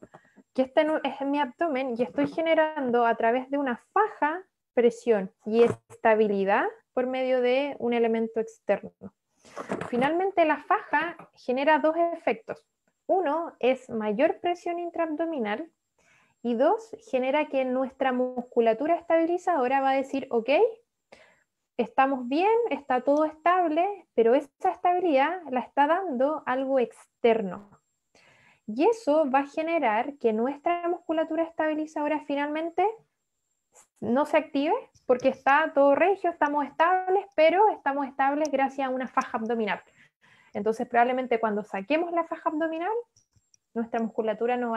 que este es mi abdomen y estoy generando a través de una faja presión y estabilidad por medio de un elemento externo. Finalmente, la faja genera dos efectos. Uno es mayor presión intraabdominal y dos, genera que nuestra musculatura estabilizadora va a decir, ok, estamos bien, está todo estable, pero esa estabilidad la está dando algo externo. Y eso va a generar que nuestra musculatura estabilizadora finalmente no se active porque está todo regio, estamos estables, pero estamos estables gracias a una faja abdominal. Entonces probablemente cuando saquemos la faja abdominal, nuestra musculatura no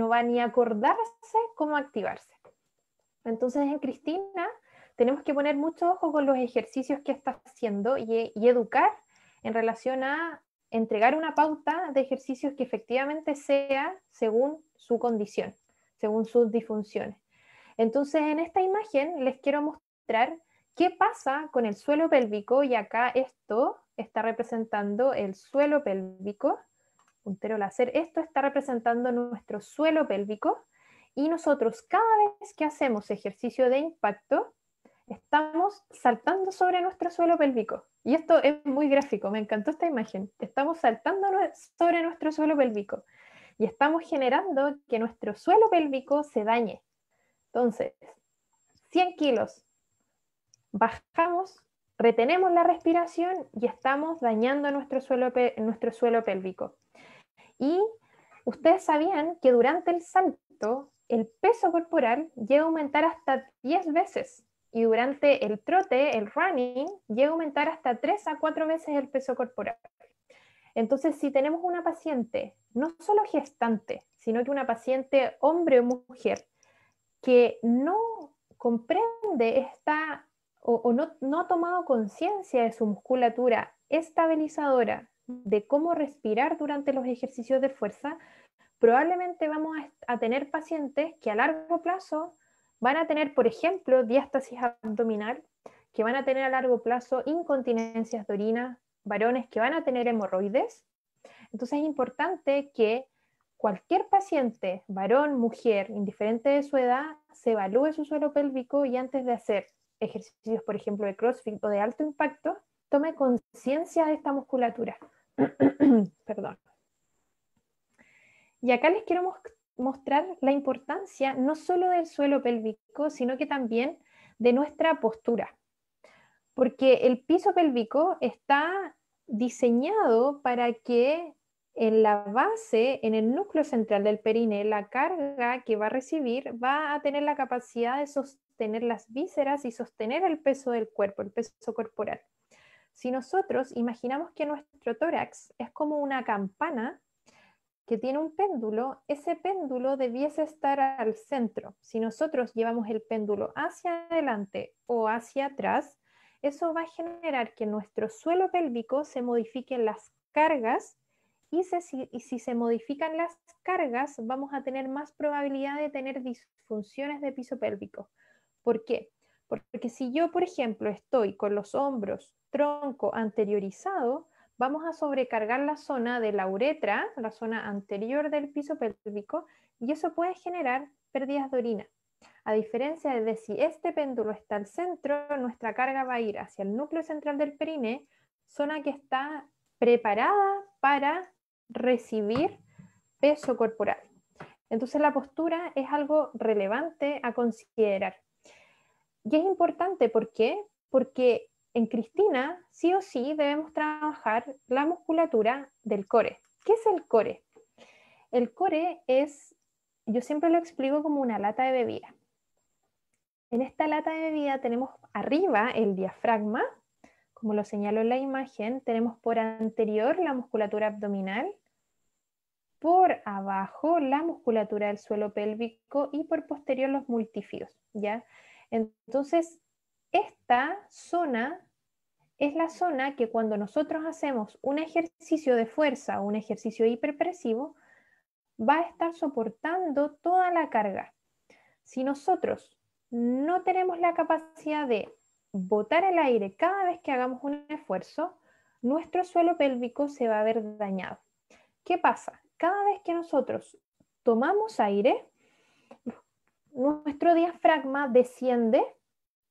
va ni a acordarse cómo activarse. Entonces en Cristina tenemos que poner mucho ojo con los ejercicios que está haciendo y educar en relación a entregar una pauta de ejercicios que efectivamente sea según su condición, según sus disfunciones. Entonces, en esta imagen les quiero mostrar qué pasa con el suelo pélvico, y acá esto está representando el suelo pélvico, puntero láser, esto está representando nuestro suelo pélvico, y nosotros cada vez que hacemos ejercicio de impacto, estamos saltando sobre nuestro suelo pélvico. Y esto es muy gráfico, me encantó esta imagen. Estamos saltando sobre nuestro suelo pélvico y estamos generando que nuestro suelo pélvico se dañe. Entonces, 100 kilos, bajamos, retenemos la respiración y estamos dañando nuestro suelo pélvico. Y ustedes sabían que durante el salto, el peso corporal llega a aumentar hasta 10 veces. Y durante el trote, el running, llega a aumentar hasta 3 a 4 veces el peso corporal. Entonces, si tenemos una paciente, no solo gestante, sino que una paciente hombre o mujer, que no comprende o no ha tomado conciencia de su musculatura estabilizadora, de cómo respirar durante los ejercicios de fuerza, probablemente vamos a tener pacientes que a largo plazo van a tener, por ejemplo, diástasis abdominal, que van a tener a largo plazo incontinencias de orina, varones que van a tener hemorroides. Entonces es importante que cualquier paciente, varón, mujer, indiferente de su edad, se evalúe su suelo pélvico y antes de hacer ejercicios, por ejemplo, de CrossFit o de alto impacto, tome conciencia de esta musculatura. Perdón. Y acá les quiero mostrar la importancia no solo del suelo pélvico, sino que también de nuestra postura. Porque el piso pélvico está diseñado para que en la base, en el núcleo central del perine, la carga que va a recibir va a tener la capacidad de sostener las vísceras y sostener el peso del cuerpo, el peso corporal. Si nosotros imaginamos que nuestro tórax es como una campana que tiene un péndulo, ese péndulo debiese estar al centro. Si nosotros llevamos el péndulo hacia adelante o hacia atrás, eso va a generar que en nuestro suelo pélvico se modifiquen las cargas y si se modifican las cargas, vamos a tener más probabilidad de tener disfunciones de piso pélvico. ¿Por qué? Porque si yo, por ejemplo, estoy con los hombros, tronco anteriorizado, vamos a sobrecargar la zona de la uretra, la zona anterior del piso pélvico, y eso puede generar pérdidas de orina. A diferencia de si este péndulo está al centro, nuestra carga va a ir hacia el núcleo central del perine, zona que está preparada para recibir peso corporal. Entonces la postura es algo relevante a considerar. Y es importante, ¿por qué? Porque en Cristina, sí o sí, debemos trabajar la musculatura del core. ¿Qué es el core? El core es, yo siempre lo explico como una lata de bebida. En esta lata de bebida tenemos arriba el diafragma, como lo señalo en la imagen, tenemos por anterior la musculatura abdominal, por abajo la musculatura del suelo pélvico y por posterior los multífidos, ¿ya? Entonces, esta zona es la zona que cuando nosotros hacemos un ejercicio de fuerza o un ejercicio hiperpresivo, va a estar soportando toda la carga. Si nosotros no tenemos la capacidad de botar el aire cada vez que hagamos un esfuerzo, nuestro suelo pélvico se va a ver dañado. ¿Qué pasa? Cada vez que nosotros tomamos aire, nuestro diafragma desciende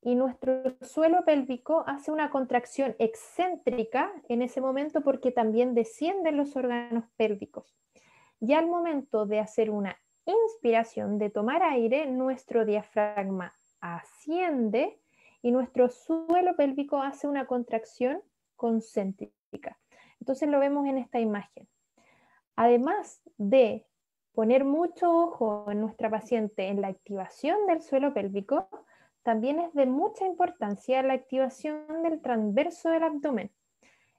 y nuestro suelo pélvico hace una contracción excéntrica en ese momento porque también descienden los órganos pélvicos. Y al momento de hacer una inspiración, de tomar aire, nuestro diafragma asciende y nuestro suelo pélvico hace una contracción concéntrica. Entonces lo vemos en esta imagen. Además de poner mucho ojo en nuestra paciente en la activación del suelo pélvico, también es de mucha importancia la activación del transverso del abdomen.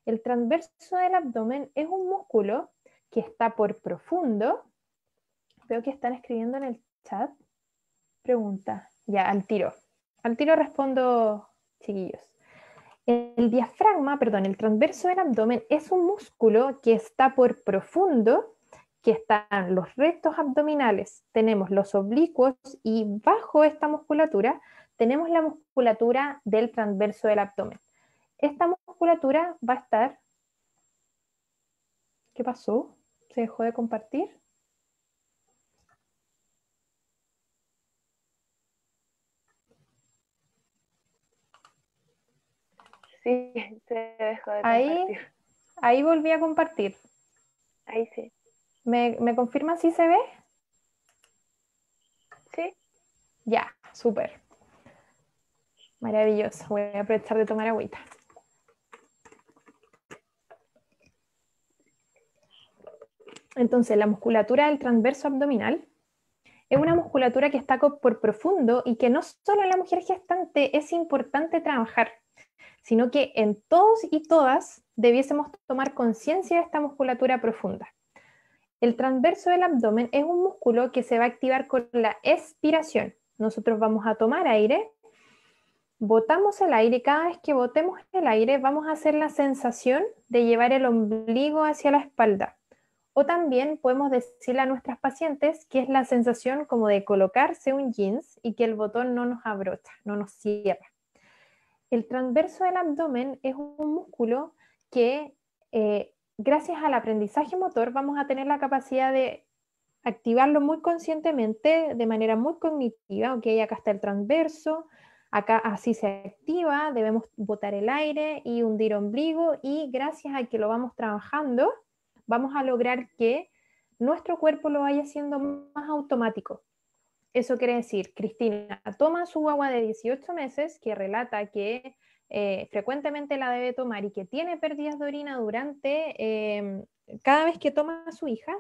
El transverso del abdomen es un músculo que está por profundo. Veo que están escribiendo en el chat. Pregunta. Ya, al tiro. Al tiro respondo, chiquillos. El diafragma, perdón, el transverso del abdomen es un músculo que está por profundo, que están los rectos abdominales, tenemos los oblicuos y bajo esta musculatura tenemos la musculatura del transverso del abdomen. Esta musculatura va a estar... ¿Qué pasó? ¿Se dejó de compartir? Sí, se dejó de compartir. Ahí volví a compartir. Ahí sí. ¿Me confirman si se ve? Sí. Ya, súper. Maravilloso. Voy a aprovechar de tomar agüita. Entonces, la musculatura del transverso abdominal es una musculatura que está por profundo y que no solo en la mujer gestante es importante trabajar, sino que en todos y todas debiésemos tomar conciencia de esta musculatura profunda. El transverso del abdomen es un músculo que se va a activar con la expiración. Nosotros vamos a tomar aire, botamos el aire y cada vez que botemos el aire vamos a hacer la sensación de llevar el ombligo hacia la espalda. O también podemos decirle a nuestras pacientes que es la sensación como de colocarse un jeans y que el botón no nos abrocha, no nos cierra. El transverso del abdomen es un músculo que gracias al aprendizaje motor vamos a tener la capacidad de activarlo muy conscientemente, de manera muy cognitiva. Ok, acá está el transverso, acá así se activa, debemos botar el aire y hundir ombligo y gracias a que lo vamos trabajando, vamos a lograr que nuestro cuerpo lo vaya haciendo más automático. Eso quiere decir, Cristina toma su guagua de 18 meses, que relata que frecuentemente la debe tomar y que tiene pérdidas de orina durante cada vez que toma a su hija,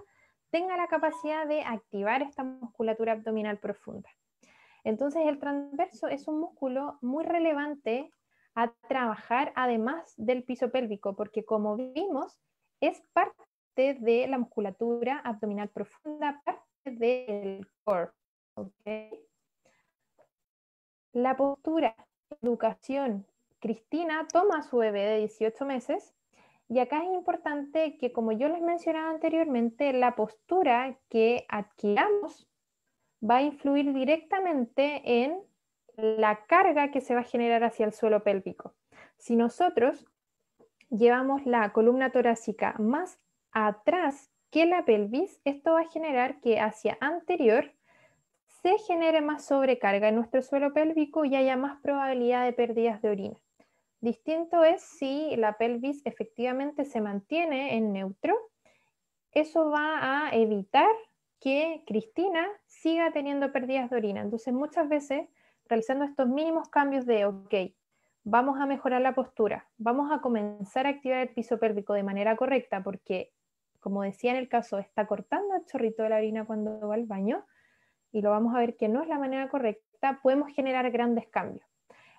tenga la capacidad de activar esta musculatura abdominal profunda. Entonces el transverso es un músculo muy relevante a trabajar además del piso pélvico, porque como vimos, es parte de la musculatura abdominal profunda, parte del core. ¿Okay? La postura, educación. Cristina toma a su bebé de 18 meses y acá es importante que, como yo les mencionaba anteriormente, la postura que adquiramos va a influir directamente en la carga que se va a generar hacia el suelo pélvico. Si nosotros llevamos la columna torácica más atrás que la pelvis, esto va a generar que hacia anterior se genere más sobrecarga en nuestro suelo pélvico y haya más probabilidad de pérdidas de orina. Distinto es si la pelvis efectivamente se mantiene en neutro, eso va a evitar que Cristina siga teniendo pérdidas de orina. Entonces, muchas veces, realizando estos mínimos cambios de, ok, vamos a mejorar la postura, vamos a comenzar a activar el piso pélvico de manera correcta, porque, como decía en el caso, está cortando el chorrito de la orina cuando va al baño, y lo vamos a ver que no es la manera correcta, podemos generar grandes cambios.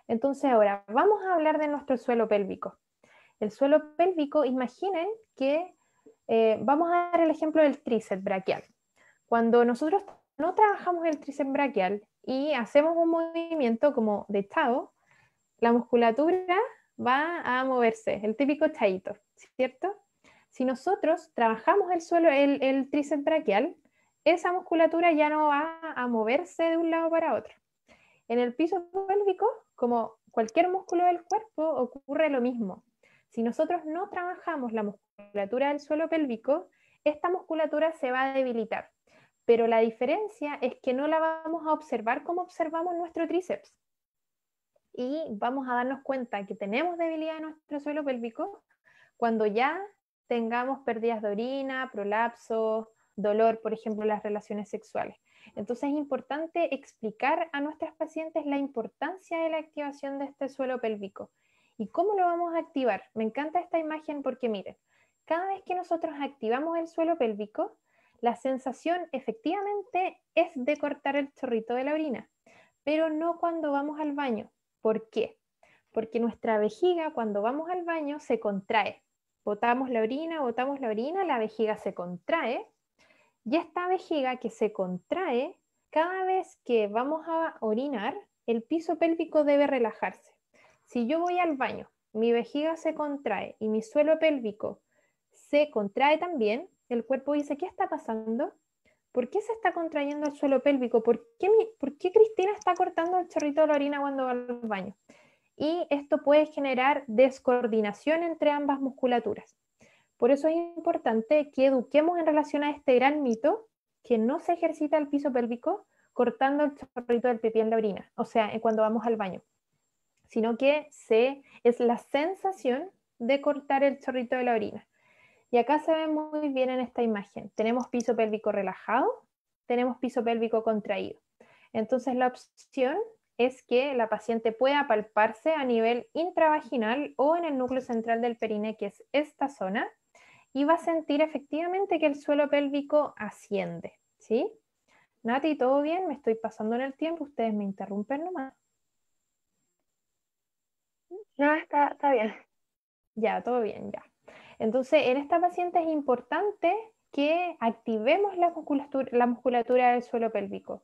Entonces, ahora vamos a hablar de nuestro suelo pélvico. El suelo pélvico, imaginen que vamos a dar el ejemplo del tríceps braquial. Cuando nosotros no trabajamos el tríceps braquial y hacemos un movimiento como de echado, la musculatura va a moverse, el típico echadito, ¿cierto? Si nosotros trabajamos el tríceps braquial, esa musculatura ya no va a moverse de un lado para otro. En el piso pélvico, como cualquier músculo del cuerpo, ocurre lo mismo. Si nosotros no trabajamos la musculatura del suelo pélvico, esta musculatura se va a debilitar. Pero la diferencia es que no la vamos a observar como observamos nuestro tríceps. Y vamos a darnos cuenta que tenemos debilidad en nuestro suelo pélvico cuando ya tengamos pérdidas de orina, prolapso, dolor, por ejemplo, en las relaciones sexuales. Entonces es importante explicar a nuestras pacientes la importancia de la activación de este suelo pélvico. ¿Y cómo lo vamos a activar? Me encanta esta imagen porque miren, cada vez que nosotros activamos el suelo pélvico, la sensación efectivamente es de cortar el chorrito de la orina, pero no cuando vamos al baño. ¿Por qué? Porque nuestra vejiga cuando vamos al baño se contrae. Botamos la orina, la vejiga se contrae y esta vejiga que se contrae, cada vez que vamos a orinar, el piso pélvico debe relajarse. Si yo voy al baño, mi vejiga se contrae y mi suelo pélvico se contrae también, el cuerpo dice, ¿qué está pasando? ¿Por qué se está contrayendo el suelo pélvico? ¿Por qué Cristina está cortando el chorrito de la orina cuando va al baño? Y esto puede generar descoordinación entre ambas musculaturas. Por eso es importante que eduquemos en relación a este gran mito, que no se ejercita el piso pélvico cortando el chorrito del pipí en la orina, o sea, cuando vamos al baño, sino que es la sensación de cortar el chorrito de la orina. Y acá se ve muy bien en esta imagen. Tenemos piso pélvico relajado, tenemos piso pélvico contraído. Entonces la opción es que la paciente pueda palparse a nivel intravaginal o en el núcleo central del perine, que es esta zona, y va a sentir efectivamente que el suelo pélvico asciende, ¿sí? Nati, ¿todo bien? Me estoy pasando en el tiempo, ustedes me interrumpen nomás. No, está bien. Ya, todo bien, ya. Entonces, en esta paciente es importante que activemos la musculatura del suelo pélvico.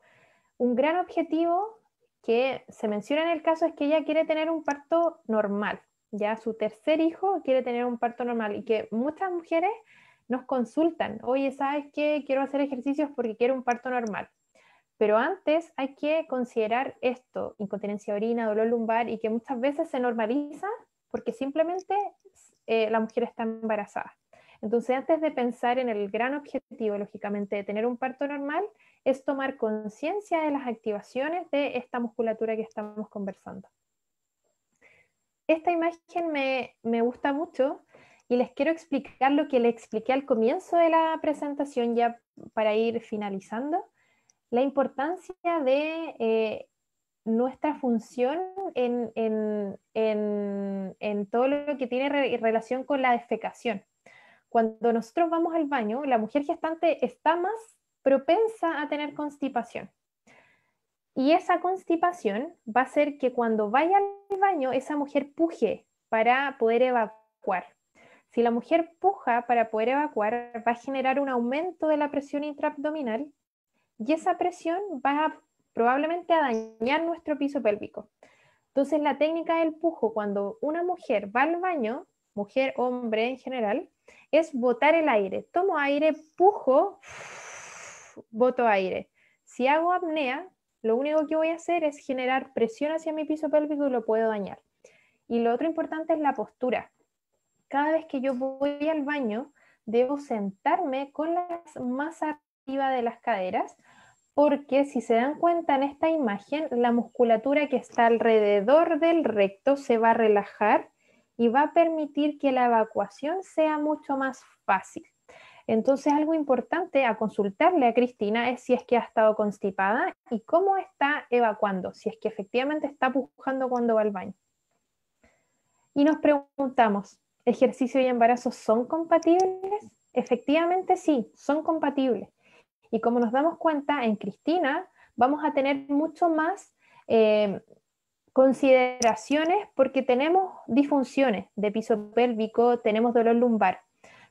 Un gran objetivo que se menciona en el caso es que ella quiere tener un parto normal, ya su tercer hijo quiere tener un parto normal y que muchas mujeres nos consultan, oye, ¿sabes qué? Quiero hacer ejercicios porque quiero un parto normal. Pero antes hay que considerar esto, incontinencia de orina, dolor lumbar, y que muchas veces se normaliza porque simplemente la mujer está embarazada. Entonces, antes de pensar en el gran objetivo, lógicamente, de tener un parto normal, es tomar conciencia de las activaciones de esta musculatura que estamos conversando. Esta imagen me gusta mucho y les quiero explicar lo que les expliqué al comienzo de la presentación, ya para ir finalizando, la importancia de nuestra función en todo lo que tiene relación con la defecación. Cuando nosotros vamos al baño, la mujer gestante está más propensa a tener constipación. Y esa constipación va a hacer que cuando vaya al baño, esa mujer puje para poder evacuar. Si la mujer puja para poder evacuar, va a generar un aumento de la presión intraabdominal y esa presión va probablemente a dañar nuestro piso pélvico. Entonces, la técnica del pujo, cuando una mujer va al baño, mujer, hombre en general, es botar el aire. Tomo aire, pujo, boto aire. Si hago apnea, lo único que voy a hacer es generar presión hacia mi piso pélvico y lo puedo dañar. Y lo otro importante es la postura. Cada vez que yo voy al baño, debo sentarme con las más arriba de las caderas, porque si se dan cuenta en esta imagen, la musculatura que está alrededor del recto se va a relajar y va a permitir que la evacuación sea mucho más fácil. Entonces, algo importante a consultarle a Cristina es si es que ha estado constipada y cómo está evacuando, si es que efectivamente está pujando cuando va al baño. Y nos preguntamos, ¿ejercicio y embarazo son compatibles? Efectivamente sí, son compatibles. Y como nos damos cuenta, en Cristina vamos a tener mucho más consideraciones porque tenemos disfunciones de piso pélvico, tenemos dolor lumbar.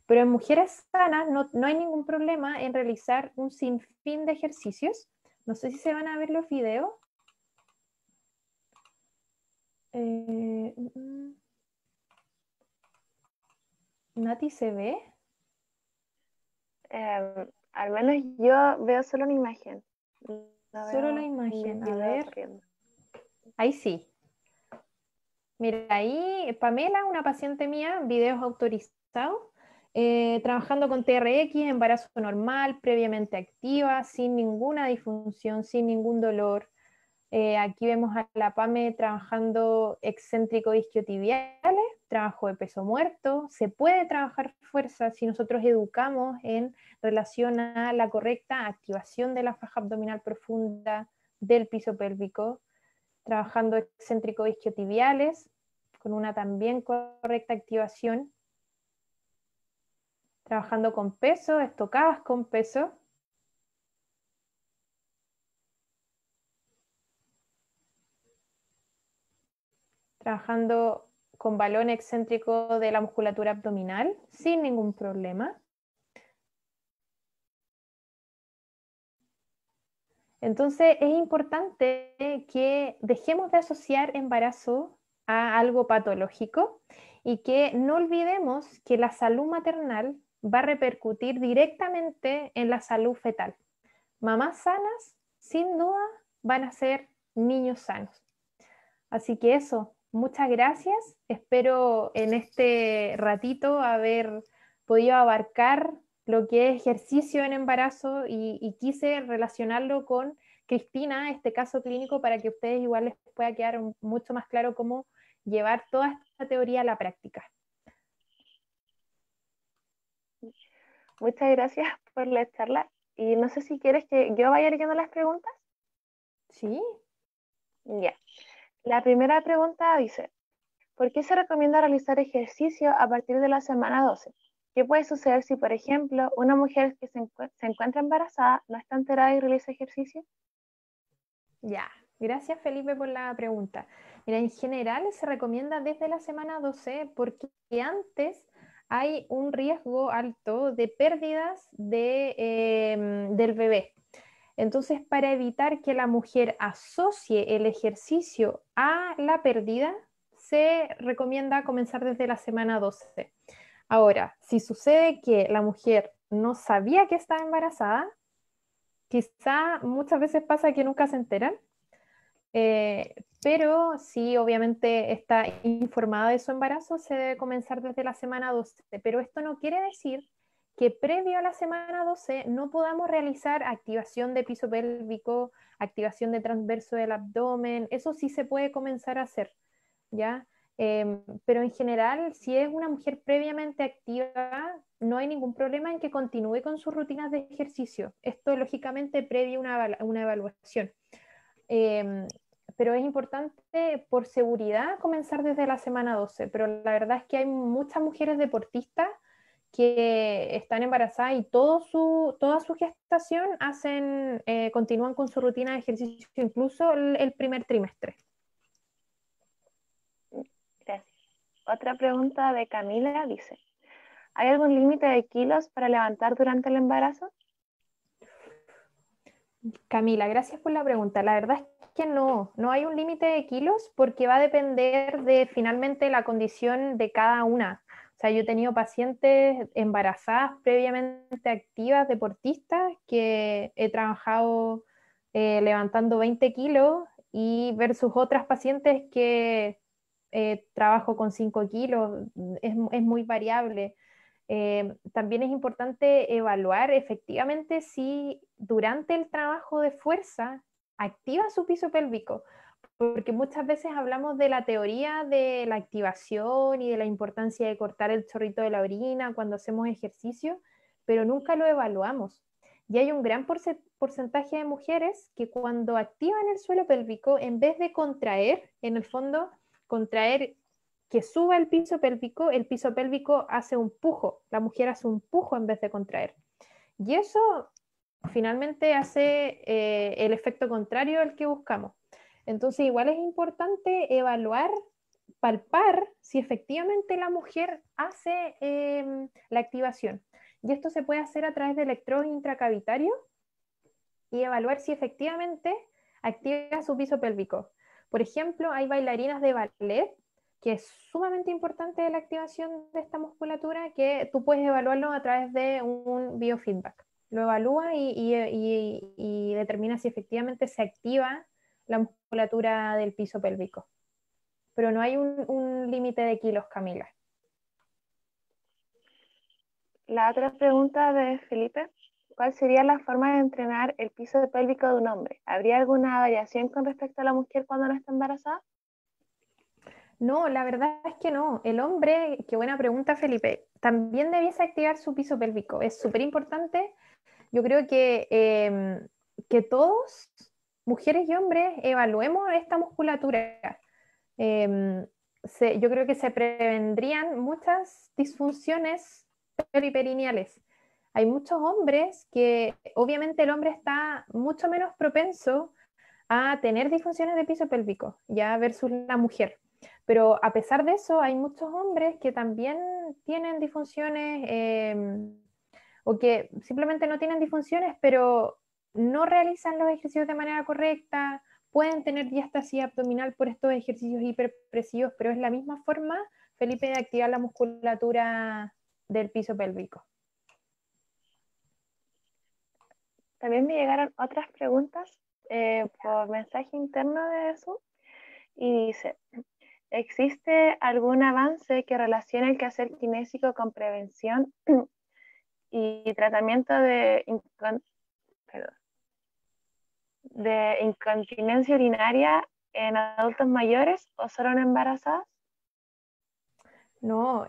Pero en mujeres sanas no hay ningún problema en realizar un sinfín de ejercicios. No sé si se van a ver los videos. Nati, ¿se ve? Al menos yo veo solo una imagen. No Solo la veo imagen, un a video ver. corriendo. Ahí sí. Mira, ahí Pamela, una paciente mía, videos autorizados, trabajando con TRX, embarazo normal, previamente activa, sin ninguna disfunción, sin ningún dolor. Aquí vemos a la PAME trabajando excéntrico isquiotibiales, trabajo de peso muerto. Se puede trabajar fuerza si nosotros educamos en relación a la correcta activación de la faja abdominal profunda, del piso pélvico, trabajando excéntrico isquiotibiales con una también correcta activación, trabajando con peso, estocadas con peso. Trabajando con balón excéntrico de la musculatura abdominal sin ningún problema. Entonces es importante que dejemos de asociar embarazo a algo patológico y que no olvidemos que la salud maternal va a repercutir directamente en la salud fetal. Mamás sanas, sin duda, van a ser niños sanos. Así que eso, muchas gracias. Espero en este ratito haber podido abarcar lo que es ejercicio en embarazo y quise relacionarlo con Cristina, este caso clínico, para que a ustedes igual les pueda quedar mucho más claro cómo llevar toda esta teoría a la práctica. Muchas gracias por la charla. Y no sé si quieres que yo vaya leyendo las preguntas. Sí. Ya. La primera pregunta dice, ¿por qué se recomienda realizar ejercicio a partir de la semana 12? ¿Qué puede suceder si, por ejemplo, una mujer que se encuentra embarazada no está enterada y realiza ejercicio? Ya, gracias Felipe por la pregunta. Mira, en general se recomienda desde la semana 12 porque antes hay un riesgo alto de pérdidas del bebé. Entonces, para evitar que la mujer asocie el ejercicio a la pérdida, se recomienda comenzar desde la semana 12. Ahora, si sucede que la mujer no sabía que estaba embarazada, quizá muchas veces pasa que nunca se enteran, pero si obviamente está informada de su embarazo, se debe comenzar desde la semana 12. Pero esto no quiere decir que previo a la semana 12 no podamos realizar activación de piso pélvico, activación de transverso del abdomen, eso sí se puede comenzar a hacer, ¿ya? Pero en general, si es una mujer previamente activa, no hay ningún problema en que continúe con sus rutinas de ejercicio. Esto lógicamente previo a una evaluación. Eh, pero es importante por seguridad comenzar desde la semana 12. Pero la verdad es que hay muchas mujeres deportistas que están embarazadas y toda su gestación continúan con su rutina de ejercicio, incluso el primer trimestre. Gracias. Otra pregunta de Camila dice, ¿hay algún límite de kilos para levantar durante el embarazo? Camila, gracias por la pregunta. La verdad es que no hay un límite de kilos porque va a depender de finalmente la condición de cada una. O sea, yo he tenido pacientes embarazadas previamente activas, deportistas, que he trabajado levantando 20 kilos y versus otras pacientes que trabajo con 5 kilos. Es muy variable. También es importante evaluar efectivamente si durante el trabajo de fuerza activa su piso pélvico, porque muchas veces hablamos de la teoría de la activación y de la importancia de cortar el chorrito de la orina cuando hacemos ejercicio, pero nunca lo evaluamos. Y hay un gran porcentaje de mujeres que cuando activan el suelo pélvico, en vez de contraer, en el fondo, contraer que suba el piso pélvico hace un pujo, la mujer hace un pujo en vez de contraer. Y eso finalmente hace el efecto contrario al que buscamos. Entonces, igual es importante evaluar, palpar si efectivamente la mujer hace la activación. Y esto se puede hacer a través de electrodos intracavitarios y evaluar si efectivamente activa su piso pélvico. Por ejemplo, hay bailarinas de ballet que es sumamente importante la activación de esta musculatura, que tú puedes evaluarlo a través de un biofeedback. Lo evalúa y determina si efectivamente se activa la musculatura del piso pélvico. Pero no hay un límite de kilos, Camila. La otra pregunta de Felipe, ¿cuál sería la forma de entrenar el piso pélvico de un hombre? ¿Habría alguna variación con respecto a la mujer cuando no está embarazada? No, la verdad es que no. El hombre, qué buena pregunta, Felipe, también debiese activar su piso pélvico. Es súper importante. Yo creo que todos, mujeres y hombres, evaluemos esta musculatura. Yo creo que se prevendrían muchas disfunciones periperineales. Hay muchos hombres que obviamente el hombre está mucho menos propenso a tener disfunciones de piso pélvico, ya versus la mujer. Pero a pesar de eso, hay muchos hombres que también tienen disfunciones o que simplemente no tienen disfunciones, pero no realizan los ejercicios de manera correcta, pueden tener diástasis abdominal por estos ejercicios hiperpresivos, pero es la misma forma, Felipe, de activar la musculatura del piso pélvico. También me llegaron otras preguntas por mensaje interno de Zoom y dice, ¿existe algún avance que relacione el quehacer kinésico con prevención y tratamiento de incontinencia urinaria en adultos mayores o solo en embarazadas? No,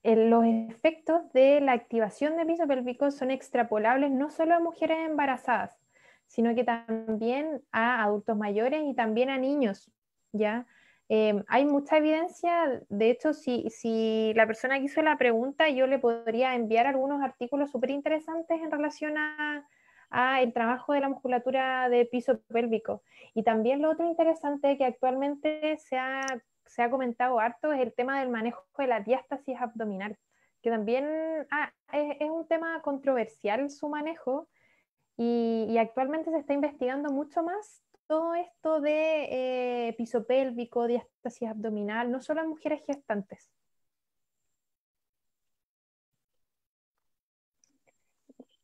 los efectos de la activación de piso pélvico son extrapolables no solo a mujeres embarazadas, sino que también a adultos mayores y también a niños, ¿ya? Hay mucha evidencia, de hecho, si la persona que hizo la pregunta, yo le podría enviar algunos artículos súper interesantes en relación a el trabajo de la musculatura de piso pélvico. Y también lo otro interesante que actualmente se ha comentado harto es el tema del manejo de la diástasis abdominal, que también es un tema controversial su manejo y actualmente se está investigando mucho más todo esto de piso pélvico, diástasis abdominal, no solo en mujeres gestantes.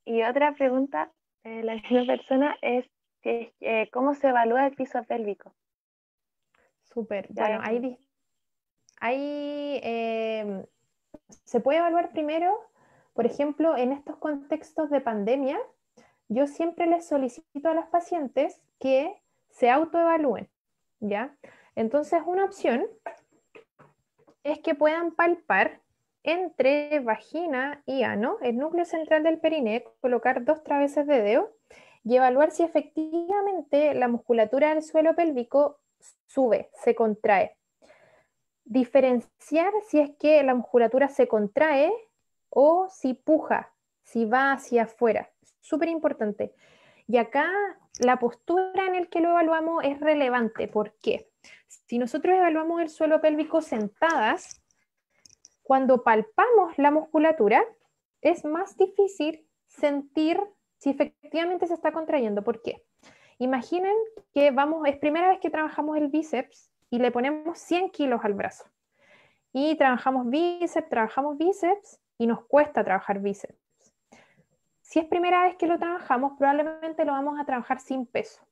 Y otra pregunta, la misma persona, es ¿cómo se evalúa el piso pélvico? Súper. Bueno, se puede evaluar primero, por ejemplo, en estos contextos de pandemia, yo siempre les solicito a las pacientes que se autoevalúen, ¿ya? Entonces, una opción es que puedan palpar entre vagina y ano, el núcleo central del perineo, colocar 2 traveses de dedo y evaluar si efectivamente la musculatura del suelo pélvico sube, se contrae. Diferenciar si es que la musculatura se contrae o si puja, si va hacia afuera. Súper importante. Y acá la postura en el que lo evaluamos es relevante. ¿Por qué? Si nosotros evaluamos el suelo pélvico sentadas, cuando palpamos la musculatura, es más difícil sentir si efectivamente se está contrayendo. ¿Por qué? Imaginen que es primera vez que trabajamos el bíceps y le ponemos 100 kilos al brazo. Y trabajamos bíceps y nos cuesta trabajar bíceps. Si es primera vez que lo trabajamos, probablemente lo vamos a trabajar sin peso.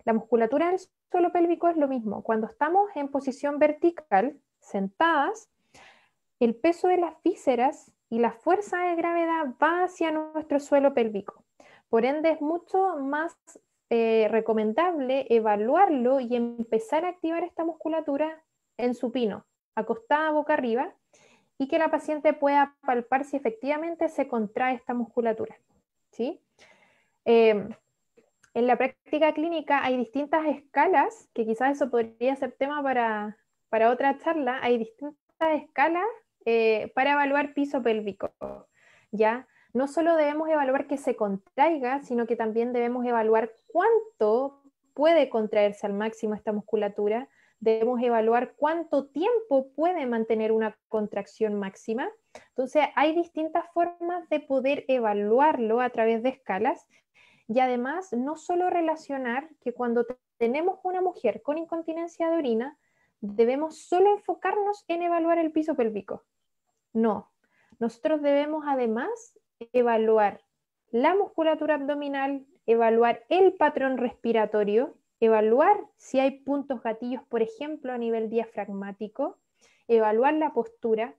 La musculatura del suelo pélvico es lo mismo. Cuando estamos en posición vertical, sentadas, el peso de las vísceras y la fuerza de gravedad va hacia nuestro suelo pélvico. Por ende, es mucho más recomendable evaluarlo y empezar a activar esta musculatura en supino, acostada boca arriba, y que la paciente pueda palpar si efectivamente se contrae esta musculatura, ¿sí? En la práctica clínica hay distintas escalas, que quizás eso podría ser tema para otra charla, hay distintas escalas para evaluar piso pélvico, ¿ya? No solo debemos evaluar que se contraiga, sino que también debemos evaluar cuánto puede contraerse al máximo esta musculatura, debemos evaluar cuánto tiempo puede mantener una contracción máxima. Entonces, hay distintas formas de poder evaluarlo a través de escalas y además no solo relacionar que cuando tenemos una mujer con incontinencia de orina, debemos solo enfocarnos en evaluar el piso pélvico. No, nosotros debemos además evaluar la musculatura abdominal, evaluar el patrón respiratorio, evaluar si hay puntos gatillos, por ejemplo, a nivel diafragmático, evaluar la postura,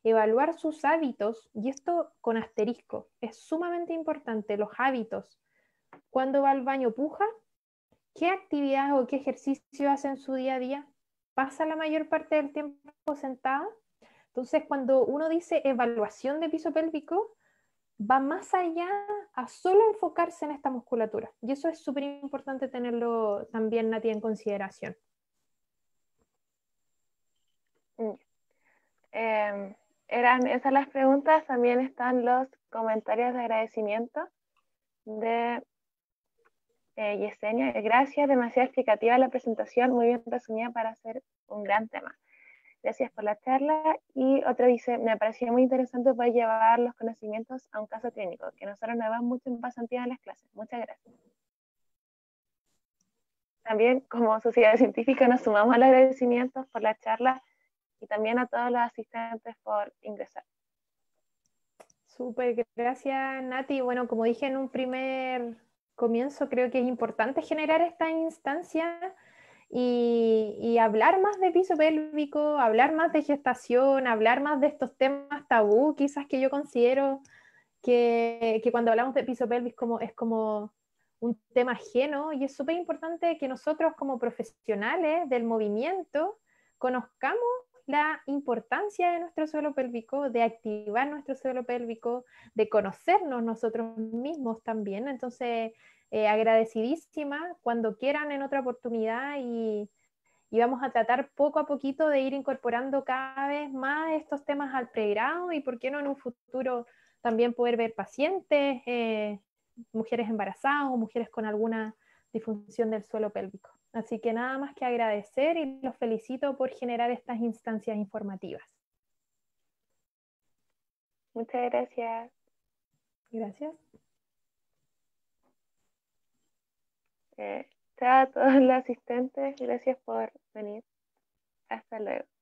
evaluar sus hábitos, y esto con asterisco, es sumamente importante, los hábitos. ¿Cuándo va al baño puja? ¿Qué actividad o qué ejercicio hace en su día a día? ¿Pasa la mayor parte del tiempo sentada? Entonces, cuando uno dice evaluación de piso pélvico, va más allá a solo enfocarse en esta musculatura. Y eso es súper importante tenerlo también, Nati, en consideración. Eran esas las preguntas. También están los comentarios de agradecimiento de Yesenia. Gracias, demasiado explicativa la presentación, muy bien resumida para hacer un gran tema. Gracias por la charla. Y otro dice, me pareció muy interesante poder llevar los conocimientos a un caso clínico, que nosotros nos vemos mucho en pasantía en las clases. Muchas gracias. también como sociedad científica nos sumamos a los agradecimientos por la charla y también a todos los asistentes por ingresar. Súper, gracias Nati. Bueno, como dije en un primer comienzo, creo que es importante generar esta instancia y hablar más de piso pélvico, hablar más de gestación, hablar más de estos temas tabú, quizás que yo considero que cuando hablamos de piso pélvico es como un tema ajeno y es súper importante que nosotros como profesionales del movimiento conozcamos la importancia de nuestro suelo pélvico, de activar nuestro suelo pélvico, de conocernos nosotros mismos también. Entonces, agradecidísima cuando quieran en otra oportunidad y vamos a tratar poco a poquito de ir incorporando cada vez más estos temas al pregrado y por qué no en un futuro también poder ver pacientes, mujeres embarazadas o mujeres con alguna disfunción del suelo pélvico. Así que nada más que agradecer y los felicito por generar estas instancias informativas. Muchas gracias. Gracias. Chao a todos los asistentes, gracias por venir. Hasta luego.